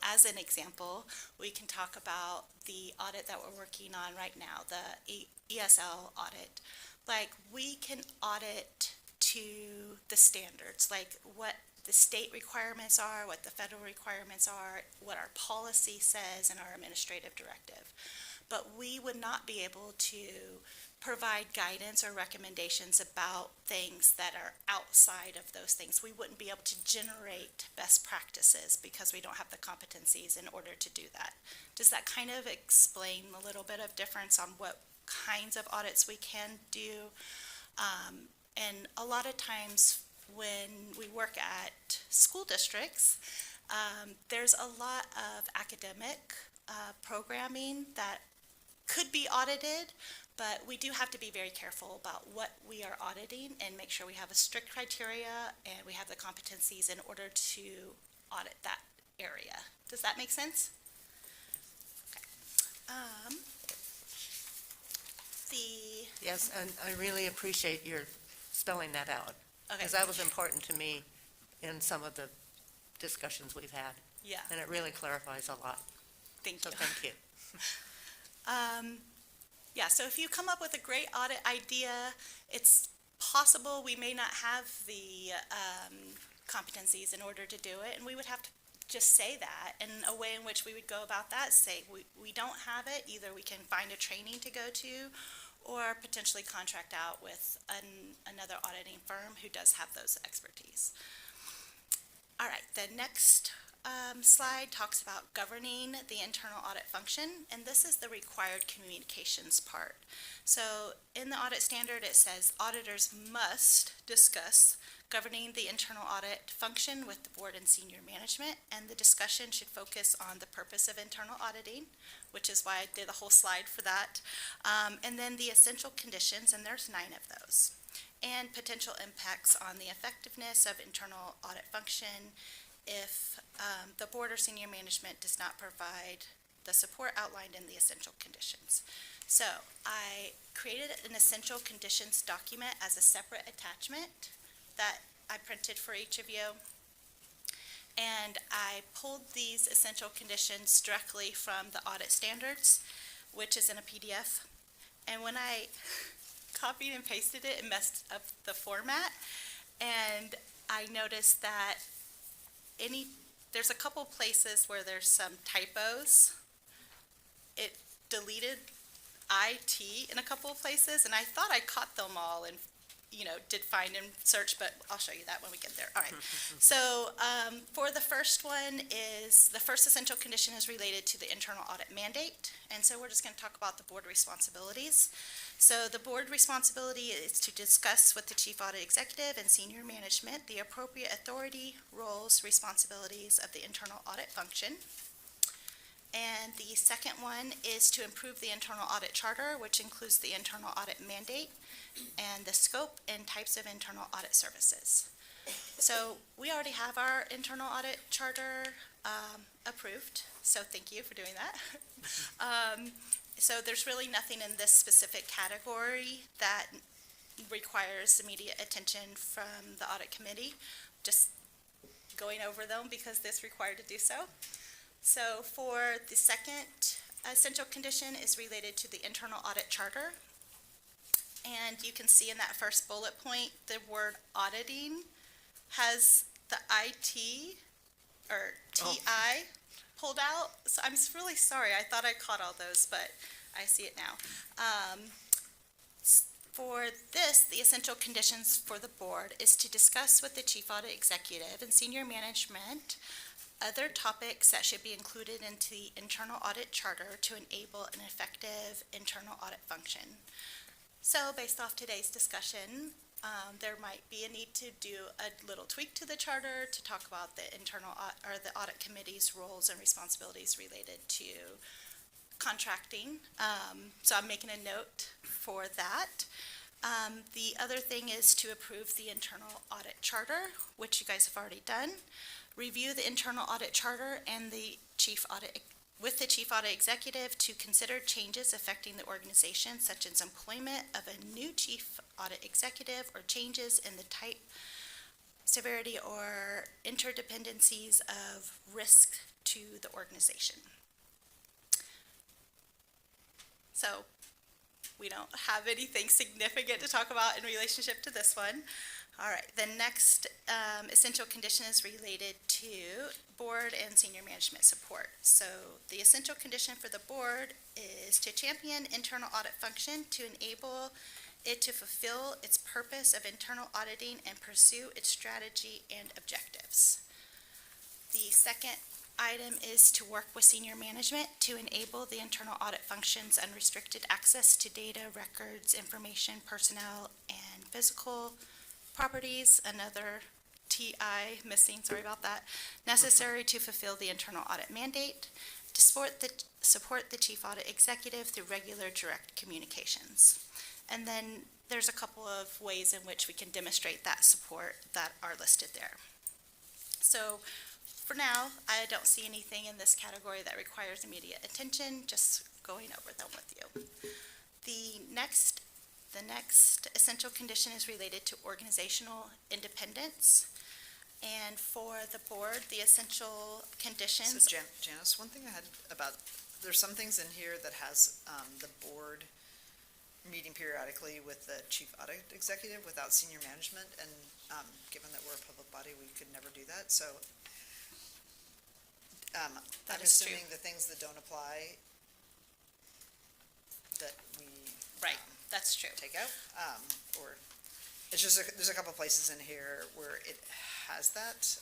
D: as an example, we can talk about the audit that we're working on right now, the ESL audit. Like, we can audit to the standards, like what the state requirements are, what the federal requirements are, what our policy says, and our administrative directive. But we would not be able to provide guidance or recommendations about things that are outside of those things. We wouldn't be able to generate best practices because we don't have the competencies in order to do that. Does that kind of explain a little bit of difference on what kinds of audits we can do? And a lot of times when we work at school districts, there's a lot of academic programming that could be audited, But we do have to be very careful about what we are auditing and make sure we have a strict criteria and we have the competencies in order to audit that area. Does that make sense? Okay.
A: Yes, and I really appreciate your spelling that out,
D: Okay,
A: because that was important to me in some of the discussions we've had,
D: yeah,
A: and it really clarifies a lot,
D: thank
A: so
D: you.
A: thank you.
D: Yeah, so if you come up with a great audit idea, it's possible we may not have the competencies in order to do it, and we would have to just say that. And a way in which we would go about that, say we don't have it, either we can find a training to go to or potentially contract out with another auditing firm who does have those expertise. All right, the next slide talks about governing the internal audit function, and this is the required communications part. So in the audit standard, it says auditors must discuss governing the internal audit function with the board and senior management, and the discussion should focus on the purpose of internal auditing, which is why I did a whole slide for that, and then the essential conditions, and there's 9 of those, and potential impacts on the effectiveness of internal audit function if the board or senior management does not provide the support outlined in the essential conditions. So I created an essential conditions document as a separate attachment that I printed for each of you. And I pulled these essential conditions directly from the audit standards, which is in a PDF. And when I copied and pasted it, it messed up the format. And I noticed that there's a couple places where there's some typos. It deleted IT in a couple of places, and I thought I caught them all and did find and search, but I'll show you that when we get there. All right. So for the first one the first essential condition is related to the internal audit mandate, and so we're just going to talk about the board responsibilities. So the board responsibility is to discuss with the chief audit executive and senior management the appropriate authority, roles, responsibilities of the internal audit function. And the second one is to improve the internal audit charter, which includes the internal audit mandate and the scope and types of internal audit services. So we already have our internal audit charter approved, so thank you for doing that. So there's really nothing in this specific category that requires immediate attention from the audit committee. Just going over them because this required to do so. So for the second essential condition is related to the internal audit charter. And you can see in that first bullet point, the word auditing has the IT or TI pulled out. So I'm really sorry. I thought I caught all those, but I see it now. For this, the essential conditions for the board is to discuss with the chief audit executive and senior management other topics that should be included into the internal audit charter to enable an effective internal audit function. So based off today's discussion, there might be a need to do a little tweak to the charter to talk about the internal or the audit committee's roles and responsibilities related to contracting. So I'm making a note for that. The other thing is to approve the internal audit charter, which you guys have already done. Review the internal audit charter and the chief audit executive to consider changes affecting the organization, such as employment of a new chief audit executive or changes in the type, severity, or interdependencies of risk to the organization. So we don't have anything significant to talk about in relationship to this one. All right, the next essential condition is related to board and senior management support. So the essential condition for the board is to champion internal audit function to enable it to fulfill its purpose of internal auditing and pursue its strategy and objectives. The second item is to work with senior management to enable the internal audit function's unrestricted access to data, records, information, personnel, and physical properties, another TI missing, sorry about that, necessary to fulfill the internal audit mandate. to support the chief audit executive through regular direct communications. And then there's a couple of ways in which we can demonstrate that support that are listed there. So for now, I don't see anything in this category that requires immediate attention, just going over them with you. The next essential condition is related to organizational independence. And for the board, the essential
G: So
D: conditions.
G: Janice, one thing I had about, there's some things in here that has the board meeting periodically with the chief audit executive without senior management, and given that we're a public body, we could never do that, so I'm
D: That is true.
G: assuming the things that don't apply that we
D: Right, that's true.
G: take out, or it's just, there's a couple places in here where it has that,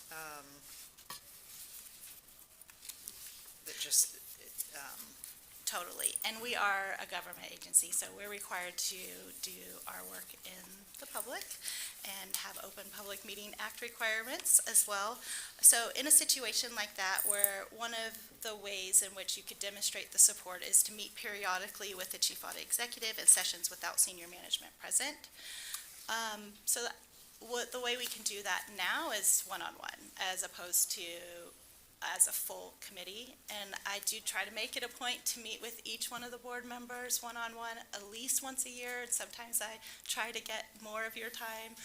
G: that just,
D: Totally. And we are a government agency, so we're required to do our work in the public and have Open Public Meeting Act requirements as well. So in a situation like that, where one of the ways in which you could demonstrate the support is to meet periodically with the chief audit executive in sessions without senior management present. The way we can do that now is one-on-one, as opposed to as a full committee. And I do try to make it a point to meet with each one of the board members one-on-one at least once a year. And sometimes I try to get more of your time.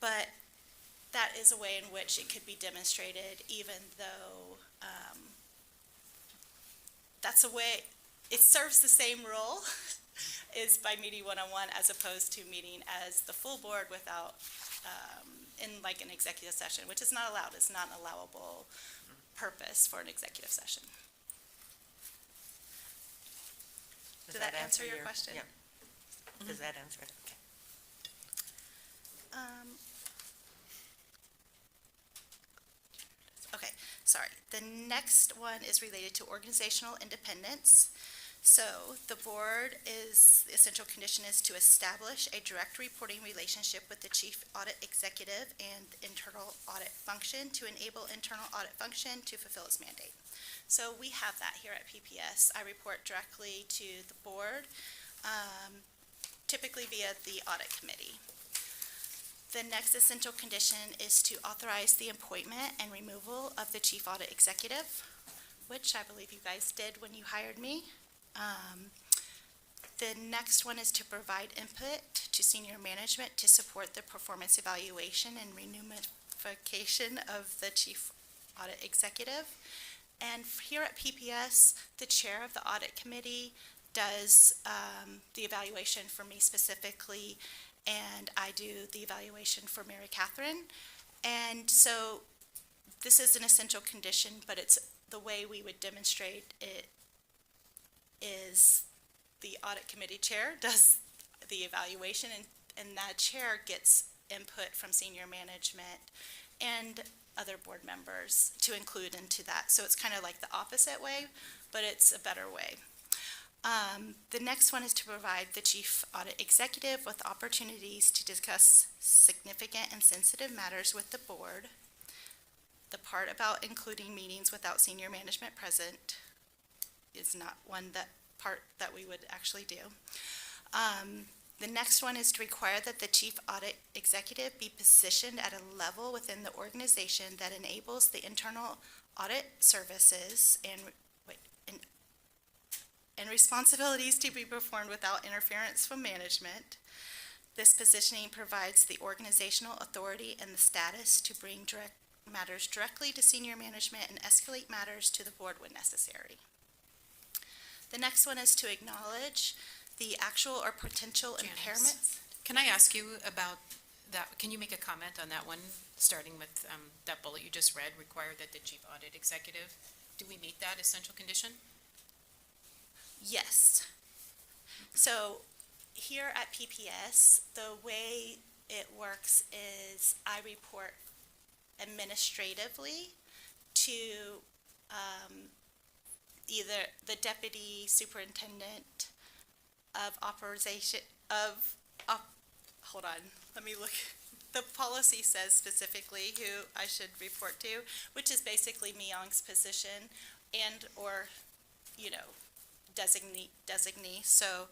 D: But that is a way in which it could be demonstrated, even though that's a way, it serves the same role is by meeting one-on-one as opposed to meeting as the full board without in like an executive session, which is not allowed. It's not an allowable purpose for an executive session.
A: Does
D: Did that answer your question?
A: Yeah. Does that answer it? Okay.
D: Okay, sorry. The next one is related to organizational independence. So the board is, the essential condition is to establish a direct reporting relationship with the chief audit executive and internal audit function to enable internal audit function to fulfill its mandate. So we have that here at PPS. I report directly to the board, typically via the audit committee. The next essential condition is to authorize the appointment and removal of the chief audit executive, which I believe you guys did when you hired me. The next one is to provide input to senior management to support the performance evaluation and remuneration of the chief audit executive. And here at PPS, the chair of the audit committee does the evaluation for me specifically, and I do the evaluation for Mary Catherine. And so this is an essential condition, but it's the way we would demonstrate it is the audit committee chair does the evaluation, and that chair gets input from senior management and other board members to include into that. So it's kind of like the opposite way, but it's a better way. The next one is to provide the chief audit executive with opportunities to discuss significant and sensitive matters with the board. The part about including meetings without senior management present is not part that we would actually do. The next one is to require that the chief audit executive be positioned at a level within the organization that enables the internal audit services and responsibilities to be performed without interference from management. This positioning provides the organizational authority and the status to bring matters directly to senior management and escalate matters to the board when necessary. The next one is to acknowledge the actual or potential
E: Janice,
D: impairments.
E: Can I ask you about that? Can you make a comment on that one, starting with that bullet you just read, require that the chief audit executive, do we meet that essential condition?
D: Yes. So here at PPS, the way it works is I report administratively to either the deputy superintendent of operation hold on, let me look. the policy says specifically who I should report to, which is basically Myong's position and/or, designee. So,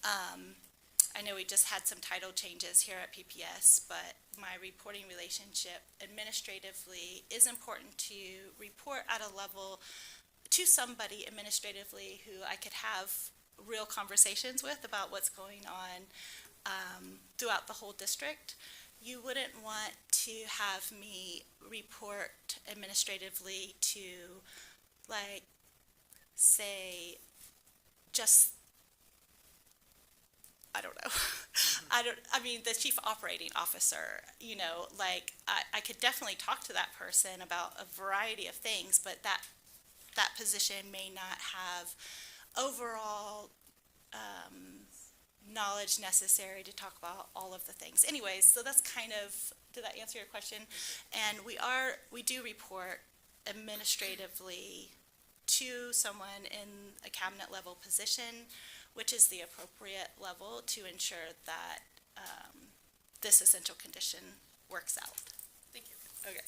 D: I know we just had some title changes here at PPS, but my reporting relationship administratively is important to report at a level to somebody administratively who I could have real conversations with about what's going on throughout the whole district. You wouldn't want to have me report administratively to, like, say, just, I don't know. I mean, the chief operating officer, I could definitely talk to that person about a variety of things, but that position may not have overall knowledge necessary to talk about all of the things. Anyways, so that's kind of, did that answer your question? And we do report administratively to someone in a cabinet level position, which is the appropriate level to ensure that this essential condition works out.
E: Thank you.
D: Okay.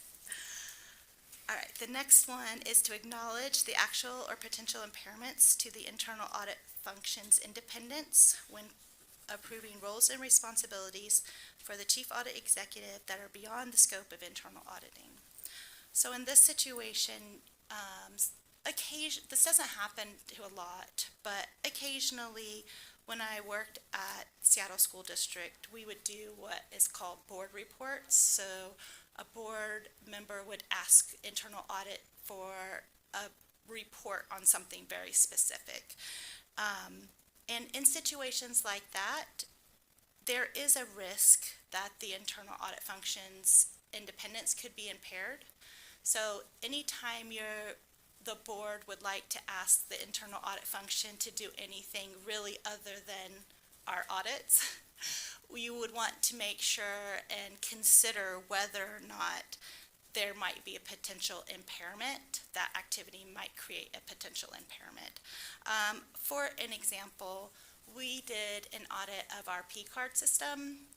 D: All right, the next one is to acknowledge the actual or potential impairments to the internal audit function's independence when approving roles and responsibilities for the chief audit executive that are beyond the scope of internal auditing. So in this situation, this doesn't happen to a lot, but occasionally when I worked at Seattle School District, we would do what is called board reports. So a board member would ask internal audit for a report on something very specific. And in situations like that, there is a risk that the internal audit function's independence could be impaired. So anytime the board would like to ask the internal audit function to do anything really other than our audits, you would want to make sure and consider whether or not there might be a potential impairment. That activity might create a potential impairment. For an example, we did an audit of our P-card system,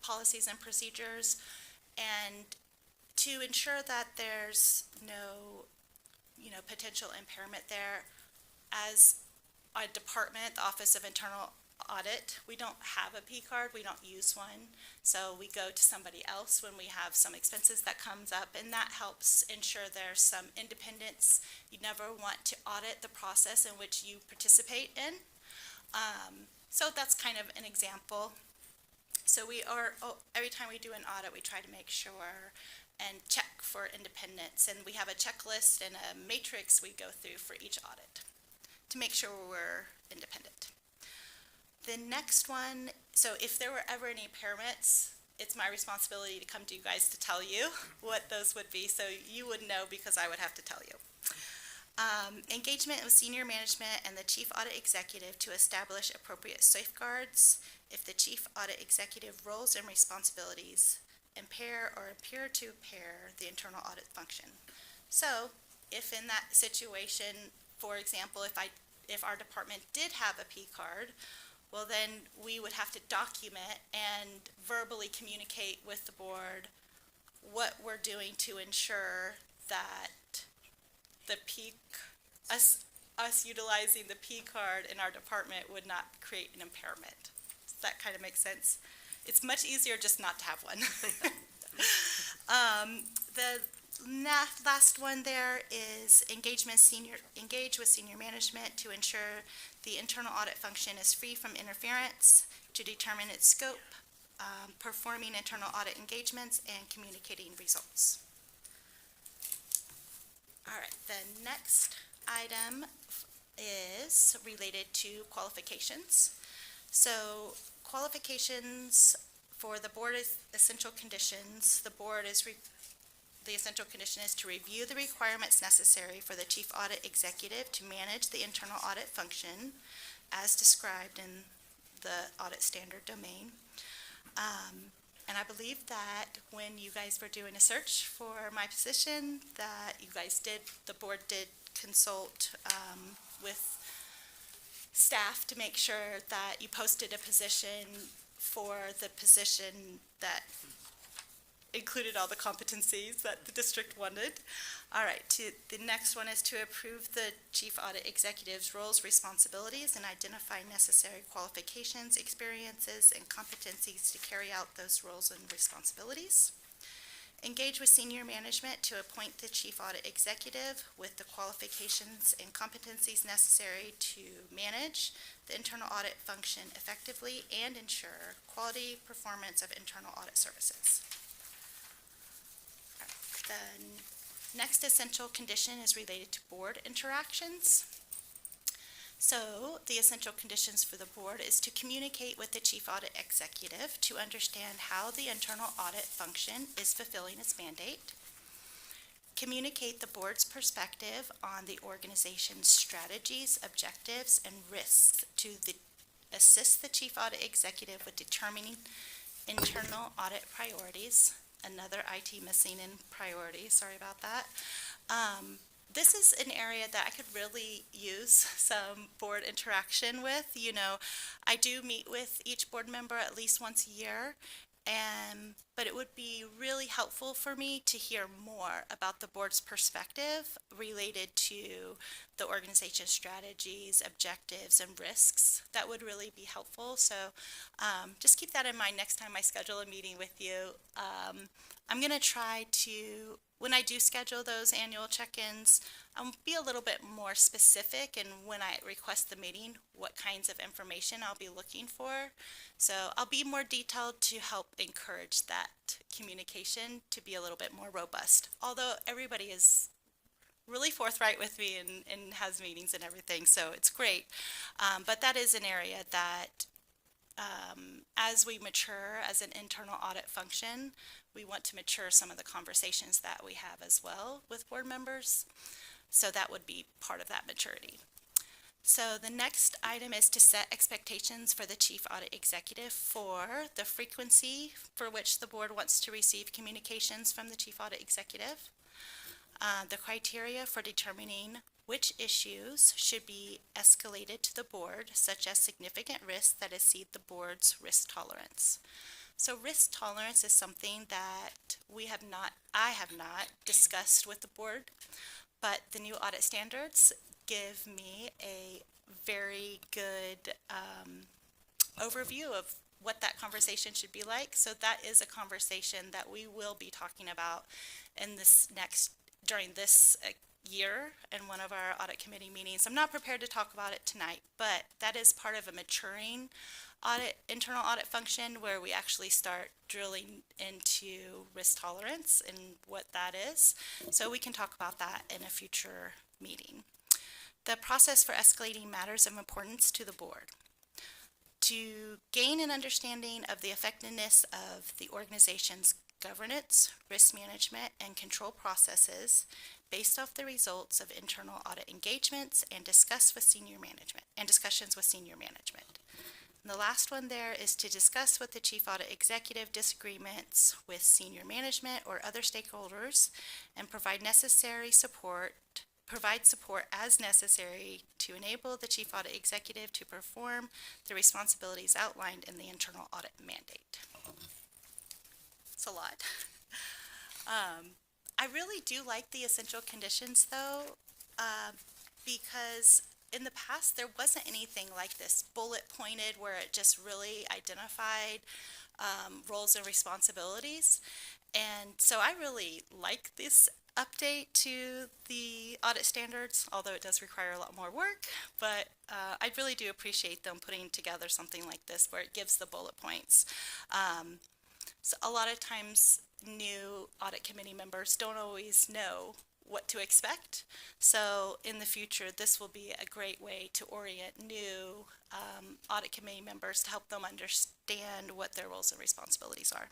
D: policies and procedures, and to ensure that there's no potential impairment there, as a department, the Office of Internal Audit, we don't have a P-card, we don't use one, so we go to somebody else when we have some expenses that comes up, and that helps ensure there's some independence. You never want to audit the process in which you participate in. So that's kind of an example. So every time we do an audit, we try to make sure and check for independence, and we have a checklist and a matrix we go through for each audit to make sure we're independent. The next one, so if there were ever any impairments, it's my responsibility to come to you guys to tell you what those would be, so you would know because I would have to tell you. Engagement with senior management and the chief audit executive to establish appropriate safeguards if the chief audit executive roles and responsibilities impair or appear to impair the internal audit function. So if in that situation, for example, if our department did have a P card, well then we would have to document and verbally communicate with the board what we're doing to ensure that us utilizing the P card in our department would not create an impairment. Does that kind of make sense? It's much easier just not to have one. The last one there is engage with senior management to ensure the internal audit function is free from interference, to determine its scope, performing internal audit engagements, and communicating results. All right, the next item is related to qualifications. So qualifications for the board is essential conditions. The essential condition is to review the requirements necessary for the chief audit executive to manage the internal audit function as described in the audit standard domain. And I believe that when you guys were doing a search for my position, that the board did consult with staff to make sure that you posted a position for the position that included all the competencies that the district wanted. All right, the next one is to approve the chief audit executive's roles, responsibilities, and identify necessary qualifications, experiences, and competencies to carry out those roles and responsibilities. Engage with senior management to appoint the chief audit executive with the qualifications and competencies necessary to manage the internal audit function effectively and ensure quality performance of internal audit services. The next essential condition is related to board interactions. So the essential conditions for the board is to communicate with the chief audit executive to understand how the internal audit function is fulfilling its mandate. Communicate the board's perspective on the organization's strategies, objectives, and risks to assist the chief audit executive with determining internal audit priorities. Another IT missing in priorities, sorry about that. This is an area that I could really use some board interaction with. You know, I do meet with each board member at least once a year, but it would be really helpful for me to hear more about the board's perspective related to the organization's strategies, objectives, and risks. That would really be helpful. So just keep that in mind next time I schedule a meeting with you. I'm going to try to, when I do schedule those annual check-ins, I'll be a little bit more specific, and when I request the meeting, what kinds of information I'll be looking for. So I'll be more detailed to help encourage that communication to be a little bit more robust. Although everybody is really forthright with me and has meetings and everything, so it's great. But that is an area that as we mature as an internal audit function, we want to mature some of the conversations that we have as well with board members. So that would be part of that maturity. So the next item is to set expectations for the chief audit executive for the frequency for which the board wants to receive communications from the chief audit executive, the criteria for determining which issues should be escalated to the board, such as significant risks that exceed the board's risk tolerance. So risk tolerance is something that I have not discussed with the board, but the new audit standards give me a very good overview of what that conversation should be like. So that is a conversation that we will be talking about in during this year in one of our audit committee meetings. I'm not prepared to talk about it tonight, but that is part of a maturing internal audit function where we actually start drilling into risk tolerance and what that is. So we can talk about that in a future meeting. The process for escalating matters of importance to the board. To gain an understanding of the effectiveness of the organization's governance, risk management, and control processes based off the results of internal audit engagements and discussions with senior management. And the last one there is to discuss with the chief audit executive disagreements with senior management or other stakeholders and provide support as necessary to enable the chief audit executive to perform the responsibilities outlined in the internal audit mandate. It's a lot. I really do like the essential conditions though, because in the past there wasn't anything like this bullet pointed where it just really identified roles and responsibilities. And so I really like this update to the audit standards, although it does require a lot more work, but I really do appreciate them putting together something like this where it gives the bullet points. So a lot of times new audit committee members don't always know what to expect. So in the future, this will be a great way to orient new audit committee members to help them understand what their roles and responsibilities are.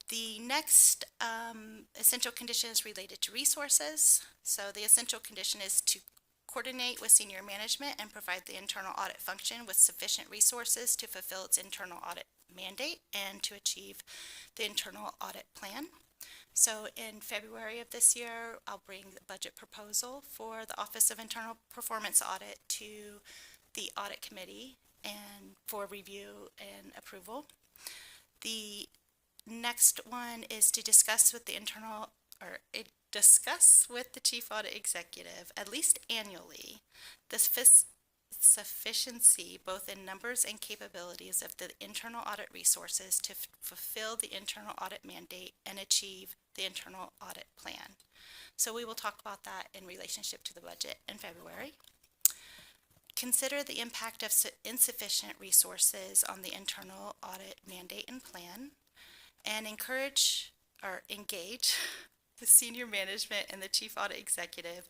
D: The next essential condition is related to resources. So the essential condition is to coordinate with senior management and provide the internal audit function with sufficient resources to fulfill its internal audit mandate and to achieve the internal audit plan. So in February of this year, I'll bring the budget proposal for the Office of Internal Performance Audit to the audit committee and for review and approval. The next one is to discuss with the discuss with the chief audit executive, at least annually, the sufficiency, both in numbers and capabilities, of the internal audit resources to fulfill the internal audit mandate and achieve the internal audit plan. So we will talk about that in relationship to the budget in February. Consider the impact of insufficient resources on the internal audit mandate and plan, and encourage or engage the senior management and the chief audit executive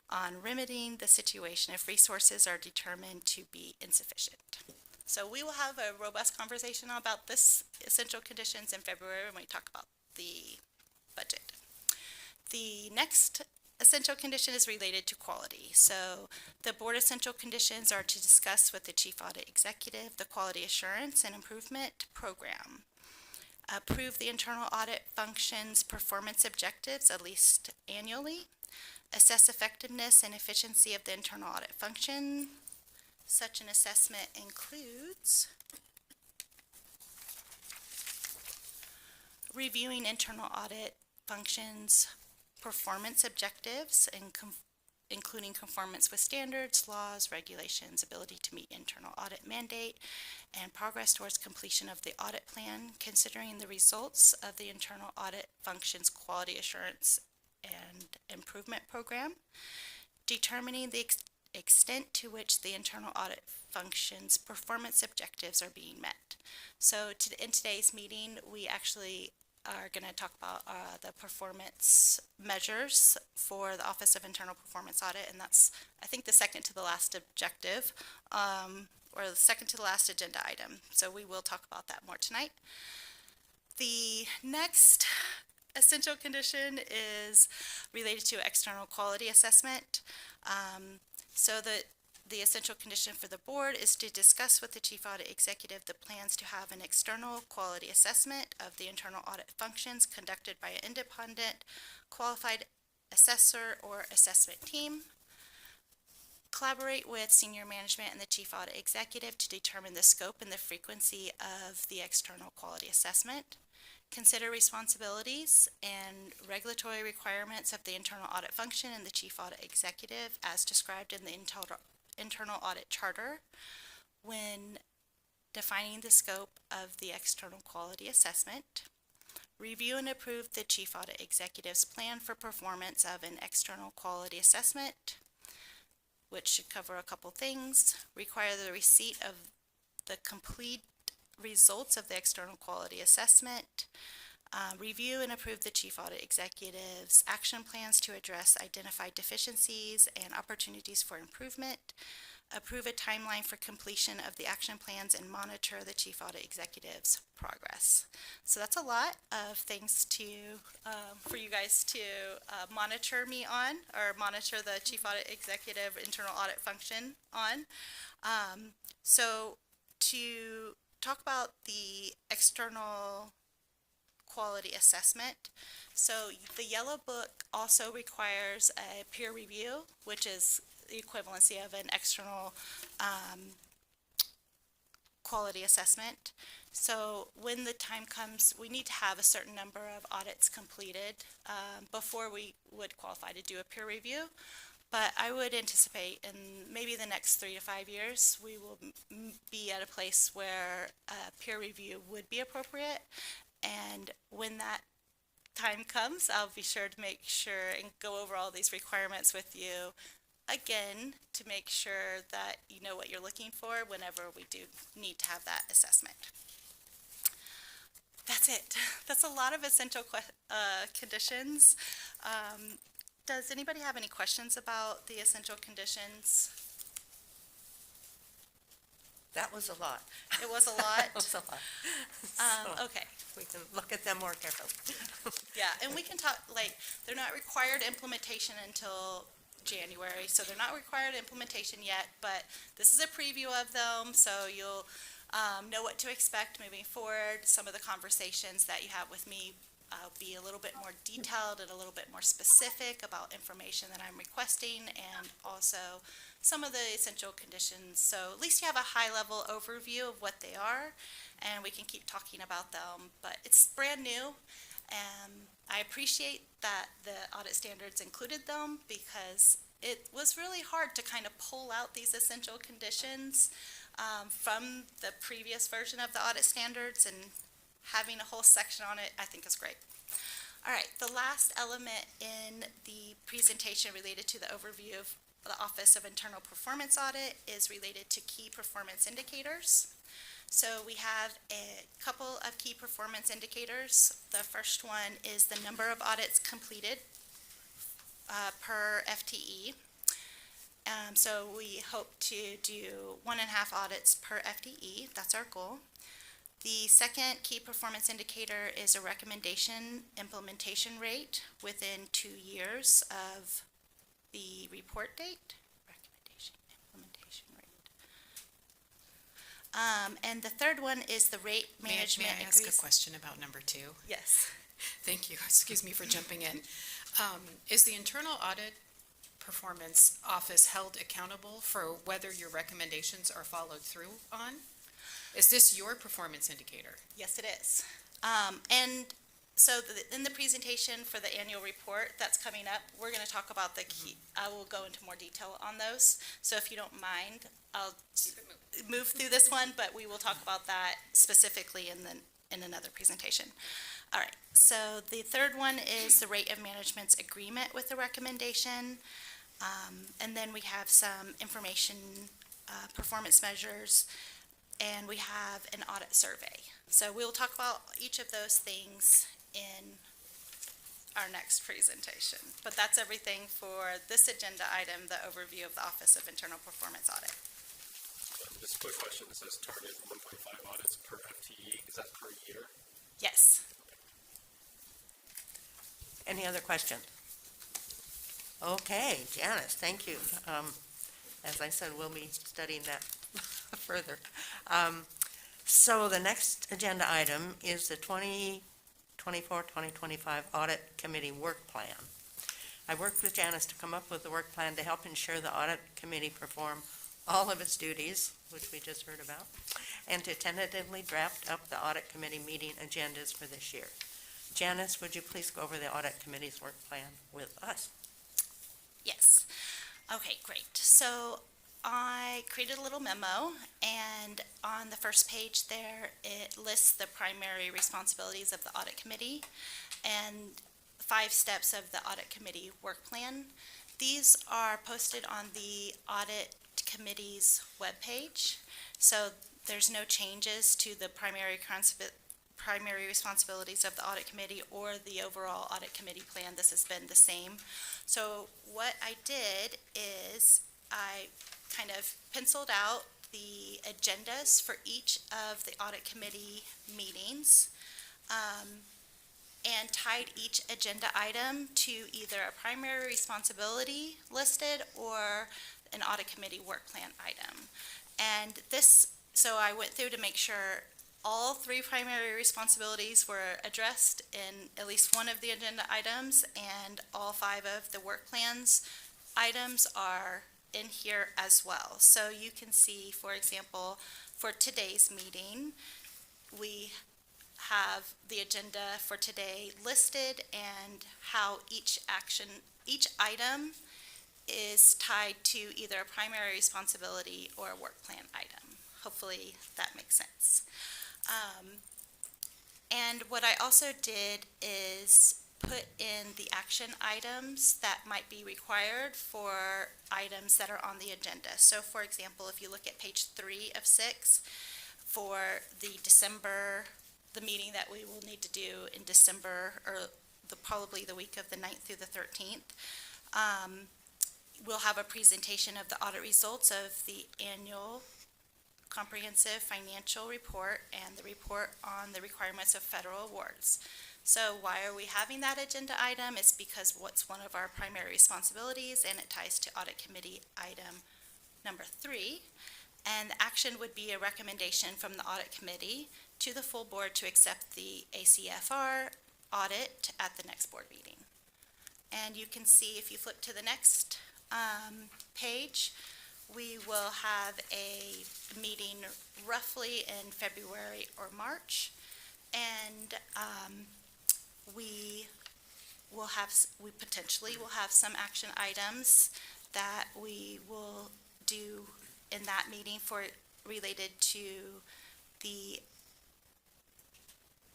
D: on remedying the situation if resources are determined to be insufficient. So we will have a robust conversation about this essential conditions in February when we talk about the budget. The next essential condition is related to quality. So the board essential conditions are to discuss with the chief audit executive the quality assurance and improvement program. Approve the internal audit function's performance objectives at least annually. Assess effectiveness and efficiency of the internal audit function. Such an assessment includes reviewing internal audit functions performance objectives, including conformance with standards, laws, regulations, ability to meet internal audit mandate, and progress towards completion of the audit plan, considering the results of the internal audit function's quality assurance and improvement program, determining the extent to which the internal audit function's performance objectives are being met. So in today's meeting, we actually are going to talk about the performance measures for the Office of Internal Performance Audit, and that's, I think, the second to the last objective, or the second to the last agenda item. So we will talk about that more tonight. The next essential condition is related to external quality assessment. So the essential condition for the board is to discuss with the chief audit executive the plans to have an external quality assessment of the internal audit functions conducted by an independent qualified assessor or assessment team. Collaborate with senior management and the chief audit executive to determine the scope and the frequency of the external quality assessment. Consider responsibilities and regulatory requirements of the internal audit function and the chief audit executive as described in the internal audit charter when defining the scope of the external quality assessment. Review and approve the chief audit executive's plan for performance of an external quality assessment, which should cover a couple things. Require the receipt of the complete results of the external quality assessment. Review and approve the chief audit executive's action plans to address identified deficiencies and opportunities for improvement. Approve a timeline for completion of the action plans and monitor the chief audit executive's progress. So that's a lot of things to for you guys to monitor me on, or monitor the chief audit executive internal audit function on. So to talk about the external quality assessment. So the yellow book also requires a peer review, which is the equivalency of an external quality assessment. So when the time comes, we need to have a certain number of audits completed before we would qualify to do a peer review. But I would anticipate in maybe the next 3 to 5 years, we will be at a place where a peer review would be appropriate. And when that time comes, I'll be sure to make sure and go over all these requirements with you again to make sure that you know what you're looking for whenever we do need to have that assessment. That's it. That's a lot of essential conditions. Does anybody have any questions about the essential conditions?
A: That was a lot.
D: It was a lot?
A: That was a lot. So
D: Okay.
A: we can look at them more carefully.
D: Yeah, and we can talk, like, they're not required implementation until January, so they're not required implementation yet, but this is a preview of them, so you'll know what to expect moving forward, some of the conversations that you have with me I'll be a little bit more detailed and a little bit more specific about information that I'm requesting and also some of the essential conditions. So at least you have a high-level overview of what they are, and we can keep talking about them. But it's brand new, and I appreciate that the audit standards included them because it was really hard to kind of pull out these essential conditions from the previous version of the audit standards, and having a whole section on it, I think is great. All right, the last element in the presentation related to the overview of the Office of Internal Performance Audit is related to key performance indicators. So we have a couple of key performance indicators. The first one is the number of audits completed per FTE. So we hope to do 1.5 audits per FTE. That's our goal. The second key performance indicator is a recommendation implementation rate within 2 years of the report date. Recommendation implementation rate. And the third one is the rate management.
E: May I ask a question about number 2?
D: Yes.
E: Thank you. Excuse me for jumping in. Is the internal audit performance office held accountable for whether your recommendations are followed through on? Is this your performance indicator?
D: Yes, it is. And so in the presentation for the annual report that's coming up, we're going to talk about the key. I will go into more detail on those. So if you don't mind, I'll move through this one, but we will talk about that specifically in another presentation. All right. So the third one is the rate of management's agreement with the recommendation. And then we have some information, performance measures, and we have an audit survey. So we'll talk about each of those things in our next presentation. But that's everything for this agenda item, the overview of the Office of Internal Performance Audit.
I: Just a quick question. It says target 1.5 audits per FTE. Is that per year?
D: Yes.
A: Any other questions? Okay, Janice, thank you. As I said, we'll be studying that further. So the next agenda item is the 2024-2025 Audit Committee Work Plan. I worked with Janice to come up with the work plan to help ensure the Audit Committee perform all of its duties, which we just heard about, and to tentatively draft up the Audit Committee meeting agendas for this year. Janice, would you please go over the Audit Committee's work plan with us?
D: Yes. Okay, great. So I created a little memo, and on the first page there, it lists the primary responsibilities of the Audit Committee and 5 steps of the Audit Committee work plan. These are posted on the Audit Committee's webpage, so there's no changes to the primary responsibilities of the Audit Committee or the overall Audit Committee plan. This has been the same. So what I did is I kind of penciled out the agendas for each of the Audit Committee meetings and tied each agenda item to either a primary responsibility listed or an Audit Committee work plan item. And so I went through to make sure all 3 primary responsibilities were addressed in at least one of the agenda items, and all 5 of the work plans items are in here as well. So you can see, for example, for today's meeting, we have the agenda for today listed and how each item is tied to either a primary responsibility or a work plan item. Hopefully that makes sense. And what I also did is put in the action items that might be required for items that are on the agenda. So for example, if you look at page 3 of 6, for the meeting that we will need to do in December, or probably the week of the 9th through the 13th, we'll have a presentation of the audit results of the annual comprehensive financial report and the report on the requirements of federal awards. So why are we having that agenda item? It's because what's one of our primary responsibilities, and it ties to Audit Committee item number 3. And the action would be a recommendation from the Audit Committee to the full board to accept the ACFR audit at the next board meeting. And you can see, if you flip to the next page, we will have a meeting roughly in February or March. And we potentially will have some action items that we will do in that meeting related to the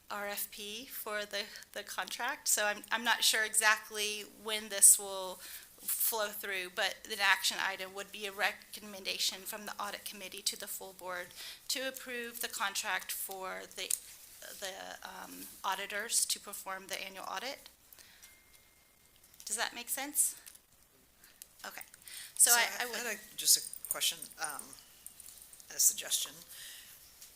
D: RFP for the contract. So I'm not sure exactly when this will flow through, but the action item would be a recommendation from the audit committee to the full board to approve the contract for the auditors to perform the annual audit. Does that make sense? Okay. So I would.
G: had just a question, and a suggestion.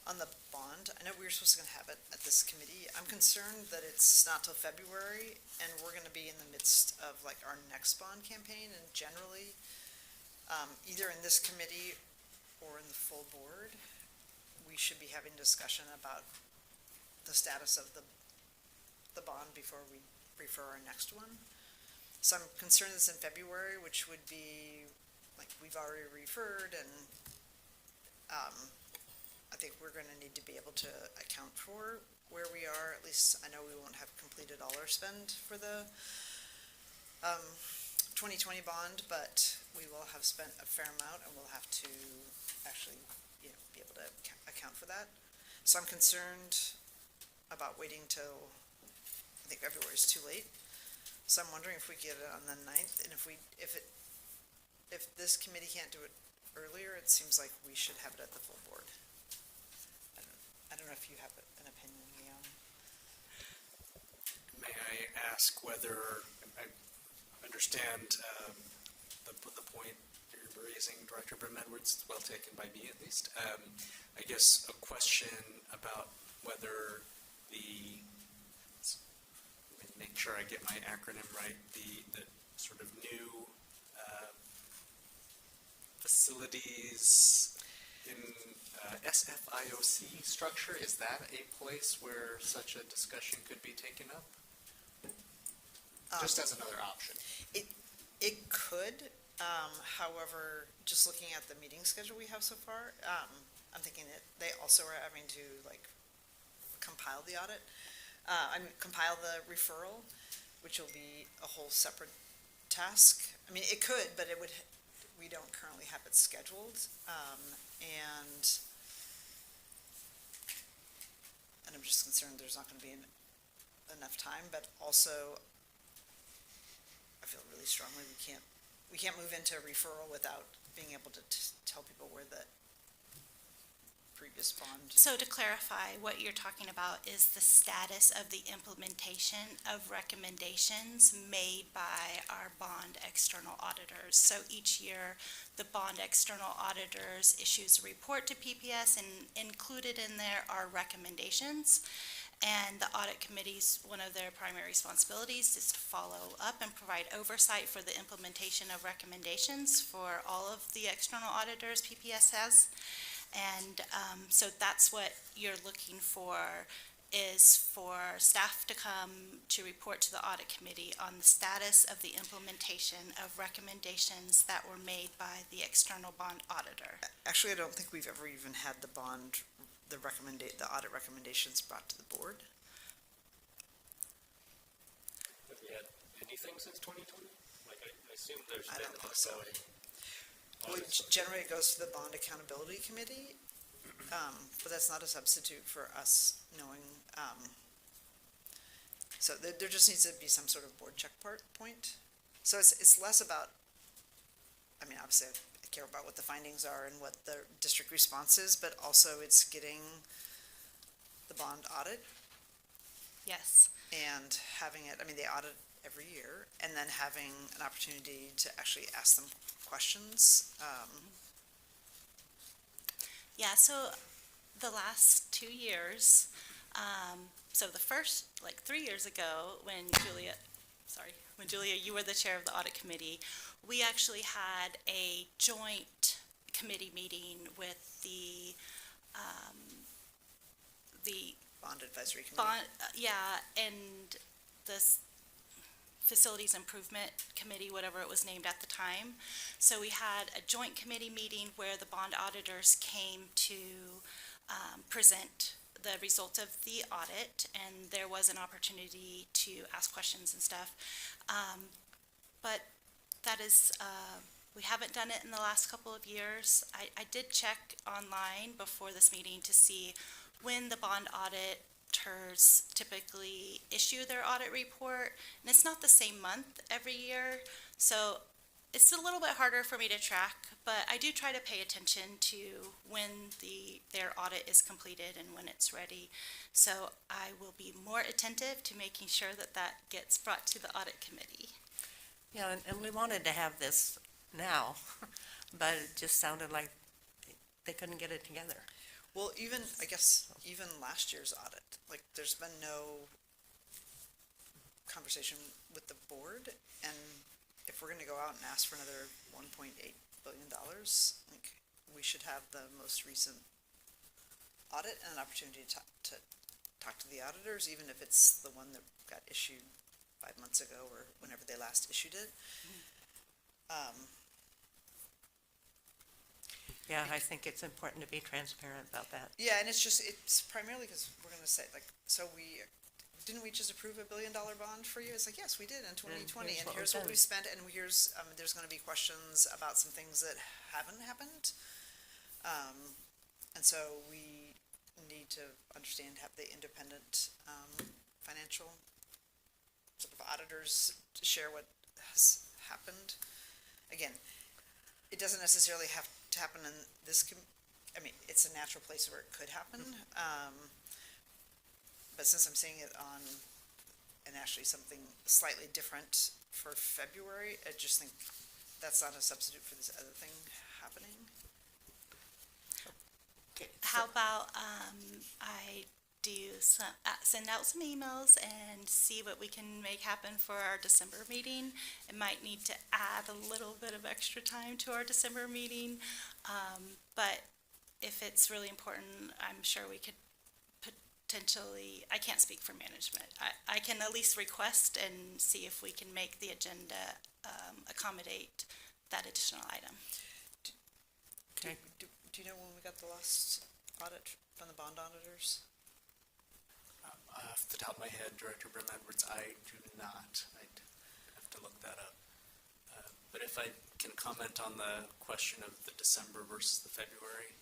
G: On the bond, I know we were supposed to have it at this committee. I'm concerned that it's not till February, and we're gonna be in the midst of like our next bond campaign, and generally, either in this committee or in the full board, we should be having discussion about the status of the bond before we refer our next one. So I'm concerned it's in February, which would be, like, we've already referred, and, I think we're gonna need to be able to account for where we are. At least I know we won't have completed all our spend for the 2020 bond, but we will have spent a fair amount, and we'll have to actually, be able to account for that. So I'm concerned about waiting till, I think February is too late. So I'm wondering if we get it on the 9th, and if this committee can't do it earlier, it seems like we should have it at the full board. I don't know if you have an opinion, Leon.
F: May I ask whether, I understand the point you're raising, Director Brim-Edwards, it's well taken by me at least. I guess a question about whether make sure I get my acronym right, the sort of new facilities in SFIOC structure, is that a place where such a discussion could be taken up? Just as another option.
G: It could, however, just looking at the meeting schedule we have so far, I'm thinking that they also are having to like compile the audit. Compile the referral, which will be a whole separate task. I mean, it could, but we don't currently have it scheduled, and I'm just concerned there's not going to be enough time. But also, I feel really strongly we can't move into a referral without being able to tell people where the previous bond.
D: So to clarify, what you're talking about is the status of the implementation of recommendations made by our bond external auditors. So each year, the bond external auditors issues a report to PPS, and included in there are recommendations. And the audit committee's, one of their primary responsibilities is to follow up and provide oversight for the implementation of recommendations for all of the external auditors PPS has. And so that's what you're looking for, is for staff to come to report to the audit committee on the status of the implementation of recommendations that were made by the external bond auditor.
G: Actually, I don't think we've ever even had the audit recommendations brought to the board.
I: Have we had anything since 2020? Like, I assume there's
G: I
I: been
G: don't think so.
I: ongoing.
G: Well, generally it goes to the Bond Accountability Committee, but that's not a substitute for us knowing. So there just needs to be some sort of board check point. So it's less about, I mean, obviously I care about what the findings are and what the district response is, but also it's getting the bond audit
D: Yes.
G: and having it, I mean, they audit every year, and then having an opportunity to actually ask them questions.
D: Yeah, so the last 2 years, so the first, like 3 years ago, when Julia, you were the chair of the audit committee, we actually had a joint committee meeting with the
G: Bond Advisory Committee.
D: bond, yeah, and this Facilities Improvement Committee, whatever it was named at the time. So we had a joint committee meeting where the bond auditors came to present the results of the audit, and there was an opportunity to ask questions and stuff. But that is, we haven't done it in the last couple of years. I did check online before this meeting to see when the bond auditors typically issue their audit report, and it's not the same month every year, so it's a little bit harder for me to track, but I do try to pay attention to when their audit is completed and when it's ready. So I will be more attentive to making sure that that gets brought to the audit committee.
A: Yeah, and we wanted to have this now, but it just sounded like they couldn't get it together.
G: Well, even, I guess, even last year's audit, like, there's been no conversation with the board, and if we're gonna go out and ask for another $1.8 billion, like, we should have the most recent audit and an opportunity to talk to the auditors, even if it's the one that got issued 5 months ago or whenever they last issued it.
A: Yeah, I think it's important to be transparent about that.
G: Yeah, and it's primarily because we're gonna say, like, so didn't we just approve $1 billion bond for you? It's like, yes, we did in 2020, and here's what we spent, and here's, there's gonna be questions about some things that haven't happened. And so we need to understand, have the independent, financial sort of auditors to share what has happened. Again, it doesn't necessarily have to happen in this, I mean, it's a natural place where it could happen. But since I'm seeing it on, and actually something slightly different for February, I just think that's not a substitute for this other thing happening.
D: How about I do send out some emails and see what we can make happen for our December meeting. It might need to add a little bit of extra time to our December meeting, but if it's really important, I'm sure we could potentially, I can't speak for management. I can at least request and see if we can make the agenda accommodate that additional item.
G: Do you know when we got the last audit from the bond auditors?
F: Off the top of my head, Director Brim Edwards, I do not. I'd have to look that up. But if I can comment on the question of the December versus the February,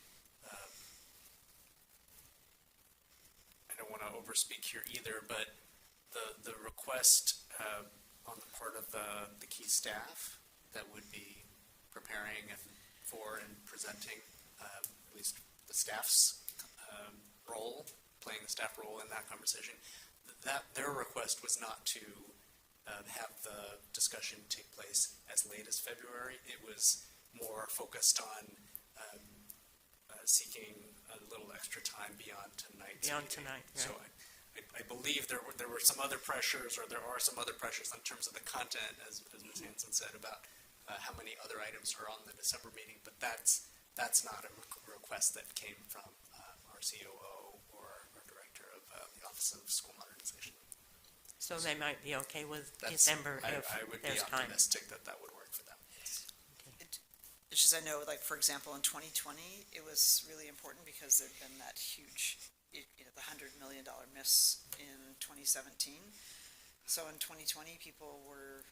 F: I don't want to overspeak here either, but the request on the part of the key staff that would be preparing and presenting, at least the staff's role, playing the staff role in that conversation, that their request was not to have the discussion take place as late as February. It was more focused on seeking a little extra time beyond tonight's meeting.
A: Right.
F: So I believe there were some other pressures, or there are some other pressures in terms of the content, as Ms. Hanson said, about how many other items are on the December meeting, but that's not a request that came from our COO or our director of the Office of School Modernization.
A: So they might be okay with December if
F: I would be
A: there's time.
F: optimistic that would work for them.
G: It's just, I know, like, for example, in 2020, it was really important because there'd been that huge, the $100 million miss in 2017. So in 2020, people were,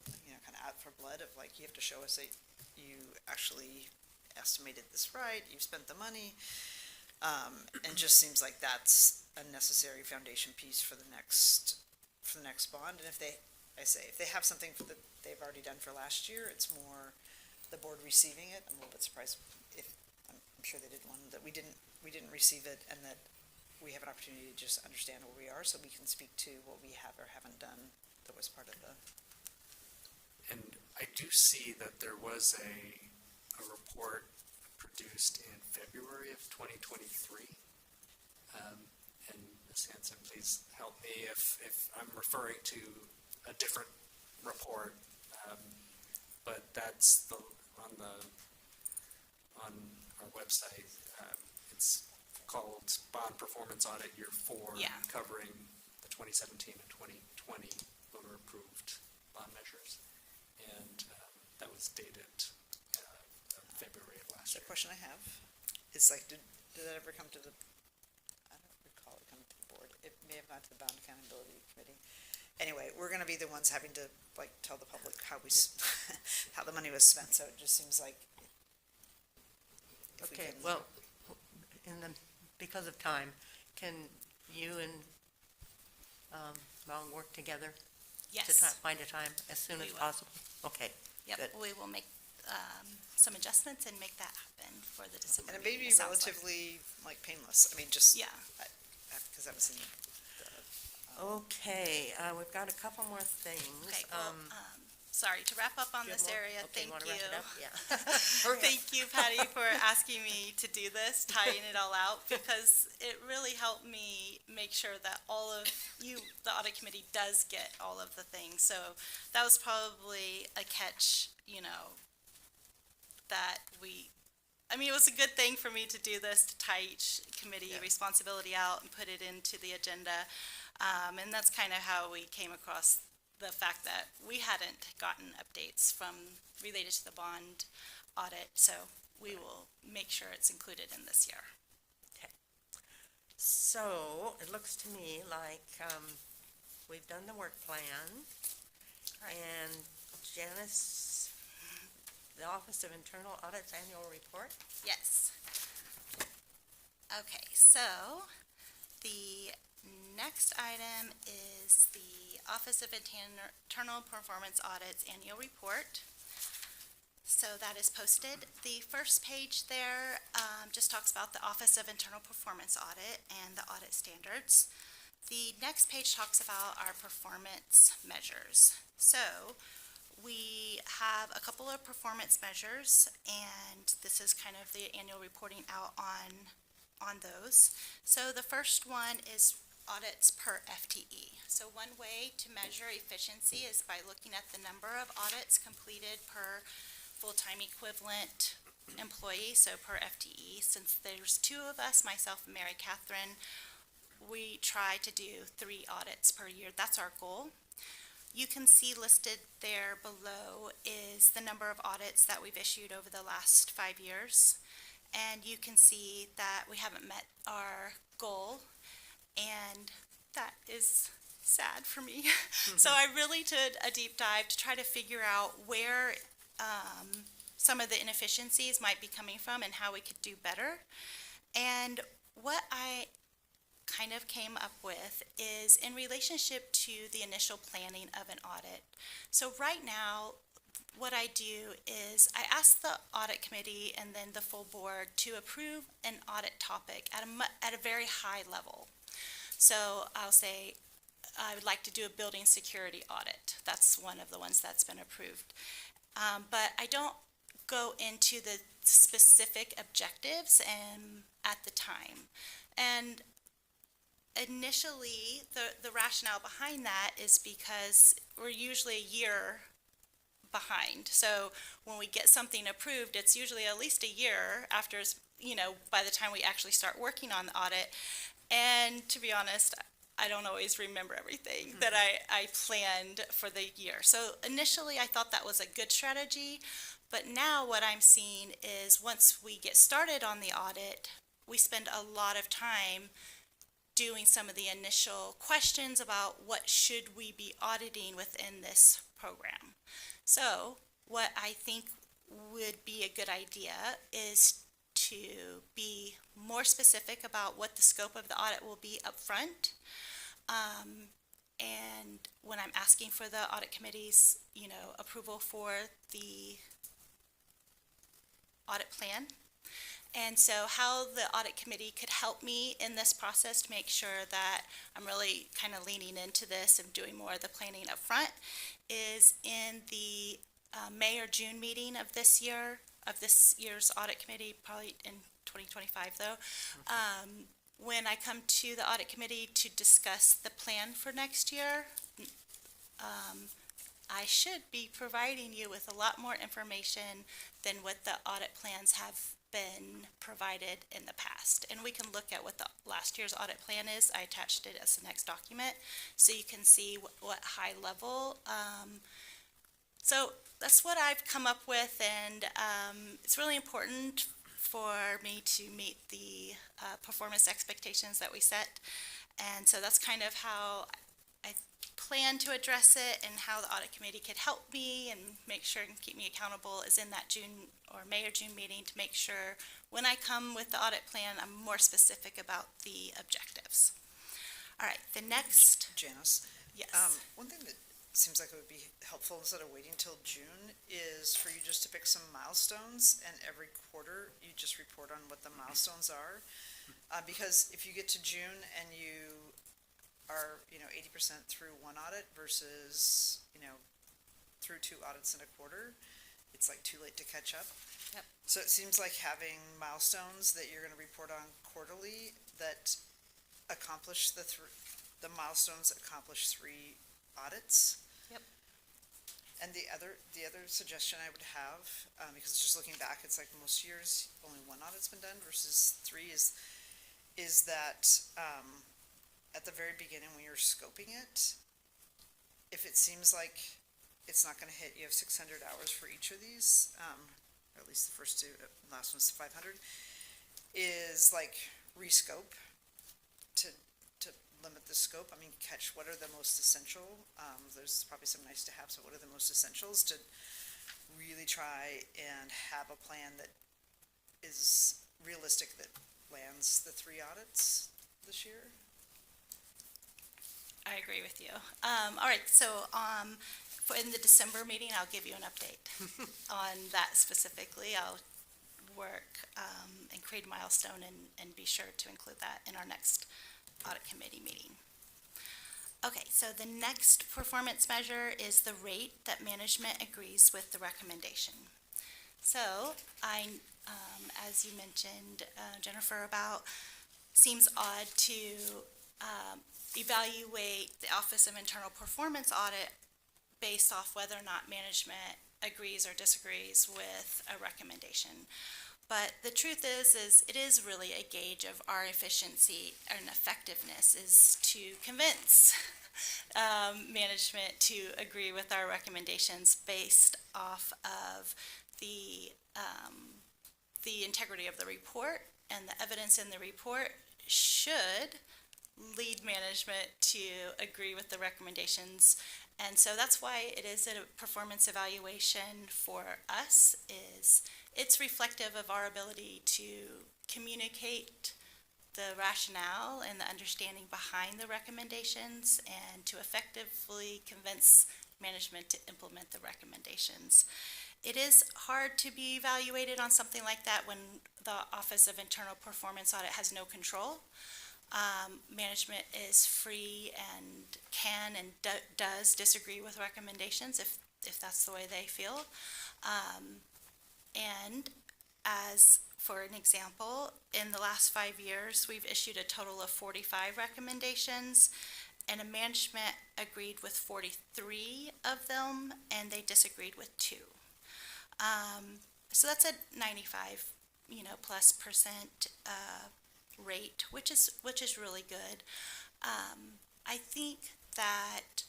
G: kind of out for blood of, like, you have to show us that you actually estimated this right, you've spent the money, and just seems like that's a necessary foundation piece for the next bond. And if they have something that they've already done for last year, it's more the board receiving it. I'm a little bit surprised I'm sure they did one that we didn't receive it, and that we have an opportunity to just understand where we are, so we can speak to what we have or haven't done that was part of the.
F: And I do see that there was a report produced in February of 2023. And Ms. Hanson, please help me if I'm referring to a different report. But that's on our website. It's called Bond Performance Audit Year 4,
D: Yeah.
F: covering the 2017 and 2020 20 voter-approved bond measures. And that was dated February of last
G: The
F: year.
G: question I have is like, did that ever come to the, I don't recall it coming to the board. It may have gone to the Bond Accountability Committee. Anyway, we're gonna be the ones having to like tell the public how how the money was spent, so it just seems like. if we
A: Okay,
G: can-
A: well, because of time, can you and Long work together to
D: Yes.
A: find a time as soon
D: We
A: as
D: will.
A: possible? Okay,
D: Yep,
A: good.
D: we will make some adjustments and make that happen for the December
G: And it may
D: meeting,
G: be
D: it sounds like.
G: relatively like painless. I mean, just.
D: Yeah.
G: Because I was in the.
A: Okay, we've got a couple more things.
D: Okay, well, sorry, to wrap up on
A: do you have
D: this
A: more?
D: area,
A: Okay,
D: thank
A: wanna
D: you.
A: wrap it up? Yeah. Hurry up.
D: Thank you, Patty, for asking me to do this, tying it all out, because it really helped me make sure that all of you, the audit committee, does get all of the things. So that was probably a catch, that it was a good thing for me to do this, to tie each committee
A: Yeah.
D: responsibility out and put it into the agenda. And that's kind of how we came across the fact that we hadn't gotten updates related to the bond audit, so we will make sure it's included in this year.
A: So, it looks to me like we've done the work plan.
D: Right.
A: And Janice, the Office of Internal Audit's annual report?
D: Yes. Okay, so the next item is the Office of Internal Performance Audit's annual report. So that is posted. The first page there just talks about the Office of Internal Performance Audit and the audit standards. The next page talks about our performance measures. So we have a couple of performance measures, and this is kind of the annual reporting out on those. So the first one is audits per FTE. So one way to measure efficiency is by looking at the number of audits completed per full-time equivalent employee, so per FTE. Since there's two of us, myself and Mary Catherine, we try to do 3 audits per year. That's our goal. You can see listed there below is the number of audits that we've issued over the last 5 years. And you can see that we haven't met our goal, and that is sad for me. So I really did a deep dive to try to figure out where some of the inefficiencies might be coming from and how we could do better. And what I kind of came up with is in relationship to the initial planning of an audit. So right now, what I do is I ask the audit committee and then the full board to approve an audit topic at a very high level. So I'll say, I would like to do a building security audit. That's one of the ones that's been approved. But I don't go into the specific objectives at the time. And initially, the rationale behind that is because we're usually a year behind. So when we get something approved, it's usually at least a year after, by the time we actually start working on the audit. And to be honest, I don't always remember everything that I planned for the year. So initially, I thought that was a good strategy. But now what I'm seeing is once we get started on the audit, we spend a lot of time doing some of the initial questions about what should we be auditing within this program. So what I think would be a good idea is to be more specific about what the scope of the audit will be up front. And when I'm asking for the audit committee's, approval for the audit plan. And so how the audit committee could help me in this process to make sure that I'm really kind of leaning into this and doing more of the planning up front is in the May or June meeting of this year's audit committee, probably in 2025 though, when I come to the audit committee to discuss the plan for next year, I should be providing you with a lot more information than what the audit plans have been provided in the past. And we can look at what the last year's audit plan is. I attached it as the next document, so you can see what high level. So that's what I've come up with, and it's really important for me to meet the performance expectations that we set. And so that's kind of how I plan to address it, and how the audit committee could help me and make sure and keep me accountable is in that June or May or June meeting, to make sure when I come with the audit plan, I'm more specific about the objectives. All right, the next,
G: Janice,
D: yes.
G: one thing that seems like it would be helpful instead of waiting till June is for you just to pick some milestones, and every quarter you just report on what the milestones are. Because if you get to June and you are, 80% through one audit versus, through 2 audits in a quarter, it's like too late to catch up.
D: Yep.
G: So it seems like having milestones that you're gonna report on quarterly that accomplish the milestones accomplish 3 audits.
D: Yep.
G: And the other suggestion I would have, because just looking back, it's like most years, only 1 audit's been done versus 3 is that, at the very beginning when you're scoping it, if it seems like it's not gonna hit, you have 600 hours for each of these, or at least the first 2, last one's 500, is like rescope to limit the scope. I mean, catch what are the most essential. There's probably some nice to haves, but what are the most essentials, to really try and have a plan that is realistic, that lands the 3 audits this year.
D: I agree with you. All right, so in the December meeting, I'll give you an update on that specifically. I'll work and create a milestone and be sure to include that in our next audit committee meeting. Okay, so the next performance measure is the rate that management agrees with the recommendation. So as you mentioned, Jennifer, about seems odd to evaluate the Office of Internal Performance Audit based off whether or not management agrees or disagrees with a recommendation. But the truth is it is really a gauge of our efficiency and effectiveness, is to convince management to agree with our recommendations based off of the integrity of the report, and the evidence in the report should lead management to agree with the recommendations. And so that's why it is a performance evaluation for us. It's reflective of our ability to communicate the rationale and the understanding behind the recommendations, and to effectively convince management to implement the recommendations. It is hard to be evaluated on something like that when the Office of Internal Performance Audit has no control. Management is free and can and does disagree with recommendations if that's the way they feel. And as for an example, in the last 5 years, we've issued a total of 45 recommendations, and a management agreed with 43 of them, and they disagreed with 2. So that's a 95, plus percent rate, which is really good. I think that,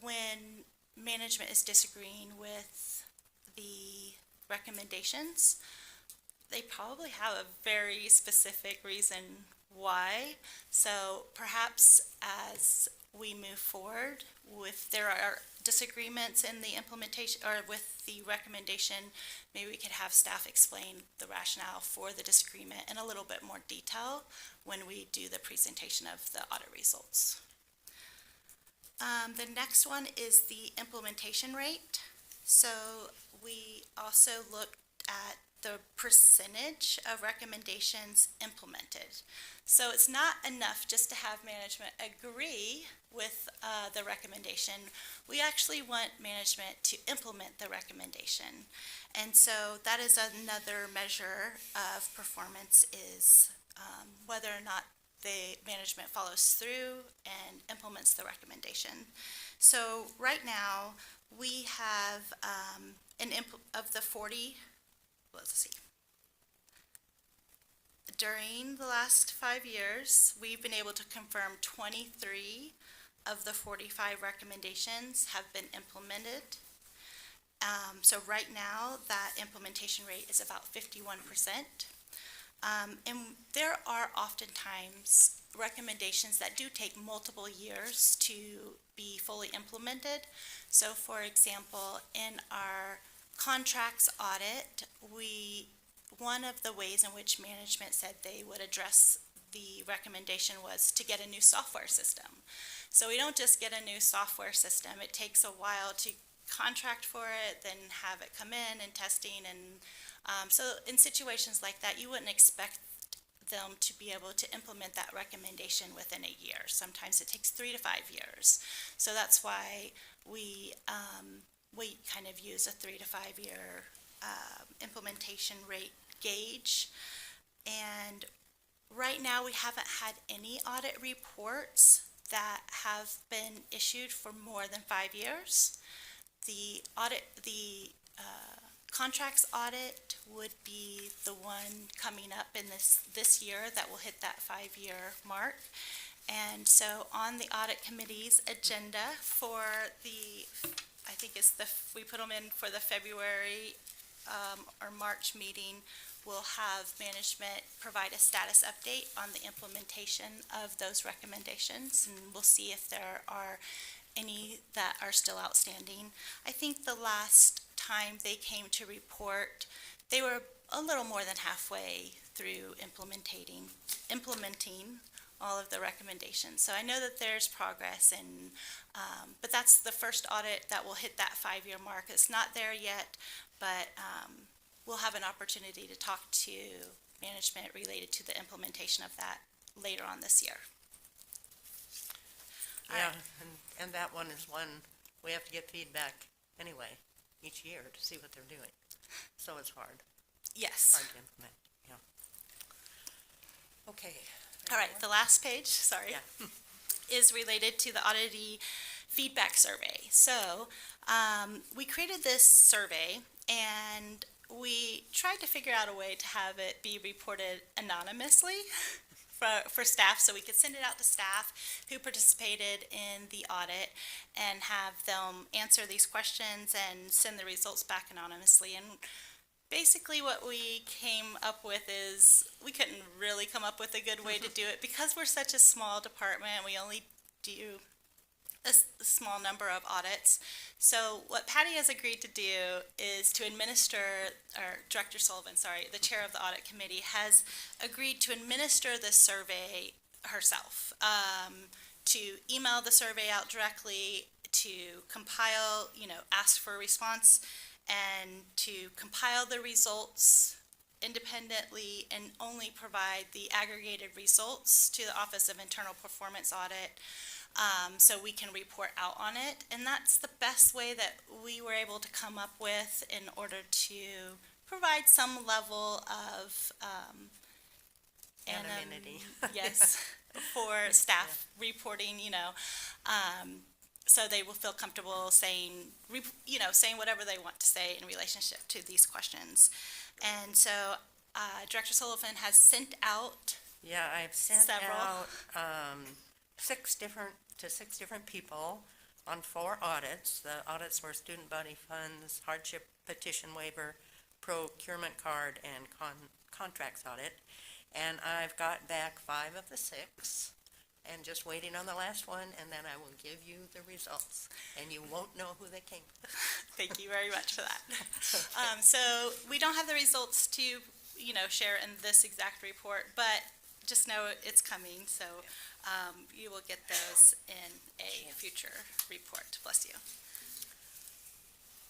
D: when management is disagreeing with the recommendations, they probably have a very specific reason why. So perhaps as we move forward, if there are disagreements in the implementation or with the recommendation, maybe we could have staff explain the rationale for the disagreement in a little bit more detail when we do the presentation of the audit results. The next one is the implementation rate. So we also looked at the percentage of recommendations implemented. So it's not enough just to have management agree with the recommendation. We actually want management to implement the recommendation. And so that is another measure of performance, is whether or not the management follows through and implements the recommendation. So right now we have of the 40 let's see. During the last 5 years, we've been able to confirm 23 of the 45 recommendations have been implemented. So right now, that implementation rate is about 51%. And there are oftentimes recommendations that do take multiple years to be fully implemented. So for example, in our contracts audit, one of the ways in which management said they would address the recommendation was to get a new software system. So we don't just get a new software system. It takes a while to contract for it, then have it come in and testing. And so in situations like that, you wouldn't expect them to be able to implement that recommendation within a year. Sometimes it takes 3 to 5 years. So that's why we kind of use a 3 to 5 year implementation rate gauge. And right now, we haven't had any audit reports that have been issued for more than 5 years. The contracts audit would be the one coming up in this year that will hit that 5-year mark. And so on the audit committee's agenda for I think we put them in for the February or March meeting, we'll have management provide a status update on the implementation of those recommendations, and we'll see if there are any that are still outstanding. I think the last time they came to report, they were a little more than halfway through implementing all of the recommendations. So I know that there's progress, and but that's the first audit that will hit that 5-year mark. It's not there yet, but we'll have an opportunity to talk to management related to the implementation of that later on this year.
A: Yeah, and that one is one, we have to get feedback anyway, each year to see what they're doing. So it's hard
D: Yes.
A: to implement, yeah. Okay.
D: All right, the last page, sorry,
A: Yeah.
D: is related to the auditee feedback survey. So we created this survey, and we tried to figure out a way to have it be reported anonymously for staff, so we could send it out to staff who participated in the audit and have them answer these questions and send the results back anonymously. And basically what we came up with is we couldn't really come up with a good way to do it because we're such a small department. We only do a small number of audits. So what Patty has agreed to do is to administer, or Director Sullivan, sorry, the chair of the audit committee, has agreed to administer this survey herself, to email the survey out directly, to compile, ask for a response, and to compile the results independently and only provide the aggregated results to the Office of Internal Performance Audit, so we can report out on it. And that's the best way that we were able to come up with in order to provide some level of
A: Anonymity.
D: Yes, for staff reporting, so they will feel comfortable saying whatever they want to say in relationship to these questions. And so Director Sullivan has sent out
A: Yeah, I've sent
D: several.
A: out 6 different people on 4 audits. The audits were student body funds, hardship petition waiver, procurement card, and contracts audit. And I've got back 5 of the 6, and just waiting on the last one, and then I will give you the results, and you won't know who they came from.
D: Thank you very much for that. So we don't have the results to, share in this exact report, but just know it's coming. So you will get those in a future report. Bless you.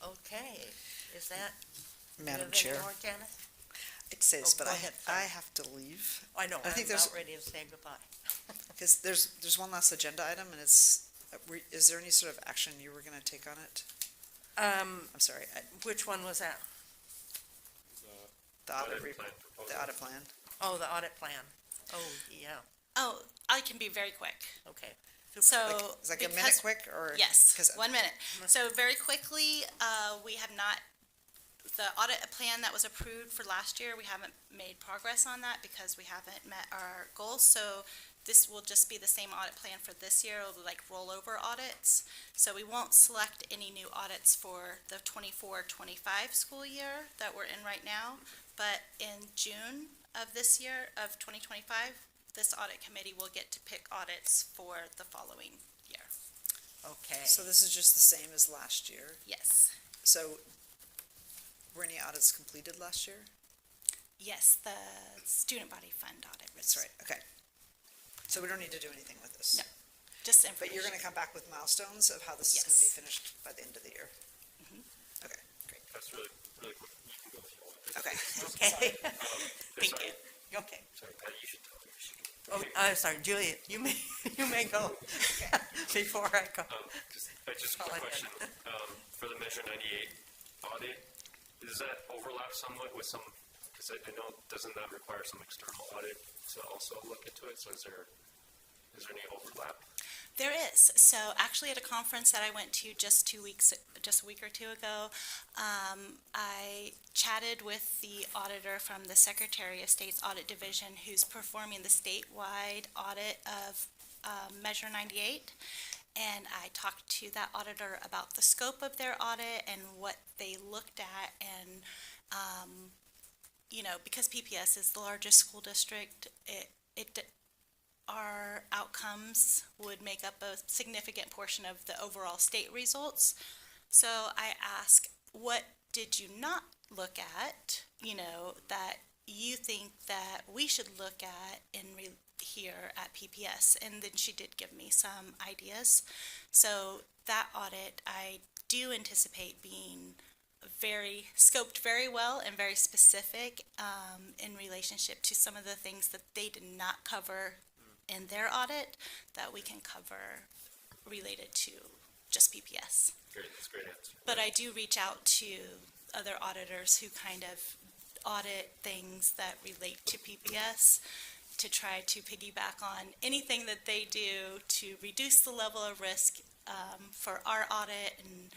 A: Okay, is that?
G: Madam
A: you
G: Chair,
A: have any more, Janice?
G: it says,
A: Oh,
G: but
A: go
G: I
A: ahead,
G: I
A: sorry.
G: have to leave.
A: I know,
G: I think
A: I'm
G: there's-
A: about ready to say goodbye.
G: Because there's one last agenda item, and it's, is there any sort of action you were gonna take on it? I'm sorry,
A: Which one was that?
G: the audit,
I: Audit plan
G: the
I: proposal.
G: audit plan.
A: Oh, the audit plan. Oh, yeah,
D: Oh, I can be very quick.
A: okay.
D: So
G: Like, is like a minute
D: because-
G: quick, or?
D: Yes,
G: 'cause-
D: 1 minute. So very quickly, we have not the audit plan that was approved for last year, we haven't made progress on that because we haven't met our goals. So this will just be the same audit plan for this year. It'll be like rollover audits. So we won't select any new audits for the 24-25 school year that we're in right now. But in June of this year, of 2025, this audit committee will get to pick audits for the following year.
A: Okay.
G: So this is just the same as last year.
D: Yes.
G: So were any audits completed last year?
D: Yes, the student body fund audit.
G: That's right, okay. So we don't need to do anything with this?
D: No. Just information.
G: But you're gonna come back with milestones of how this is gonna be
D: Yes.
G: finished by the end of the year? Okay, great.
I: That's really, really quick. You can go if you want.
G: Okay.
A: Okay.
I: Thank
A: you. Okay.
I: Sorry, Patty, you should tell me.
A: Oh, I'm sorry, Julia, you may, you may go before I go.
I: Just a quick question. For the Measure 98 audit, does that overlap somewhat with some, because I know, doesn't that require some external audit to also look into it? So is there any overlap?
D: There is. So actually at a conference that I went to just a week or two ago, I chatted with the auditor from the Secretary of State's Audit Division who's performing the statewide audit of Measure 98. And I talked to that auditor about the scope of their audit and what they looked at. And, because PPS is the largest school district, our outcomes would make up a significant portion of the overall state results. So I ask, what did you not look at, that you think that we should look at here at PPS? And then she did give me some ideas. So that audit, I do anticipate being scoped very well and very specific in relationship to some of the things that they did not cover in their audit that we can cover related to just PPS.
I: Great, that's a great answer.
D: But I do reach out to other auditors who kind of audit things that relate to PPS to try to piggyback on anything that they do to reduce the level of risk for our audit and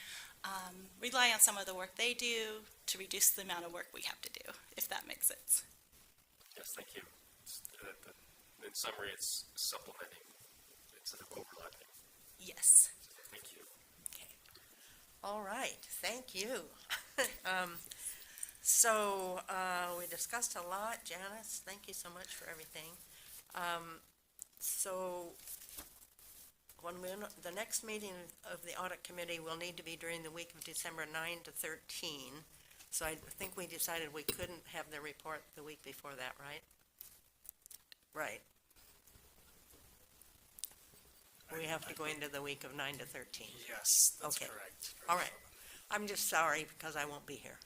D: rely on some of the work they do to reduce the amount of work we have to do, if that makes sense.
I: Yes, thank you. In summary, it's supplementing instead of overlapping.
D: Yes.
I: Thank you.
A: Okay. All right, thank you. So we discussed a lot. Janice, thank you so much for everything. So the next meeting of the audit committee will need to be during the week of December 9 to 13. So I think we decided we couldn't have the report the week before that, right? Right. We have to go into the week of 9 to 13.
F: Yes, that's
A: Okay.
F: correct.
A: All right. I'm just sorry because I won't be here.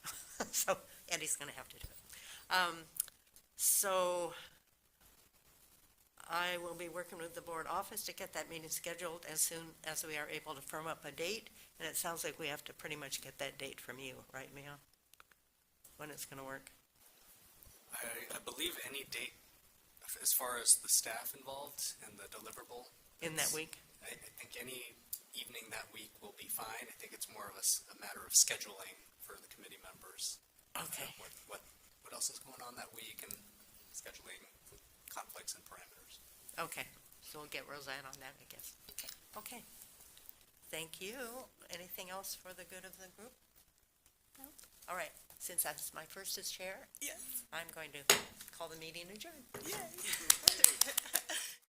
A: So Eddie's going to have to do it. So I will be working with the board office to get that meeting scheduled as soon as we are able to firm up a date. And it sounds like we have to pretty much get that date from you, right, Mia? When it's going to work?
F: I believe any date, as far as the staff involved and the deliverable.
A: In that week?
F: I think any evening that week will be fine. I think it's more of a matter of scheduling for the committee members.
A: Okay.
F: What else is going on that week and scheduling conflicts and parameters.
A: Okay. So we'll get Roseanne on that, I guess. Okay. Thank you. Anything else for the good of the group? No. All right. Since that's my first as chair,
D: Yes.
A: I'm going to call the meeting adjourned.
D: Yay.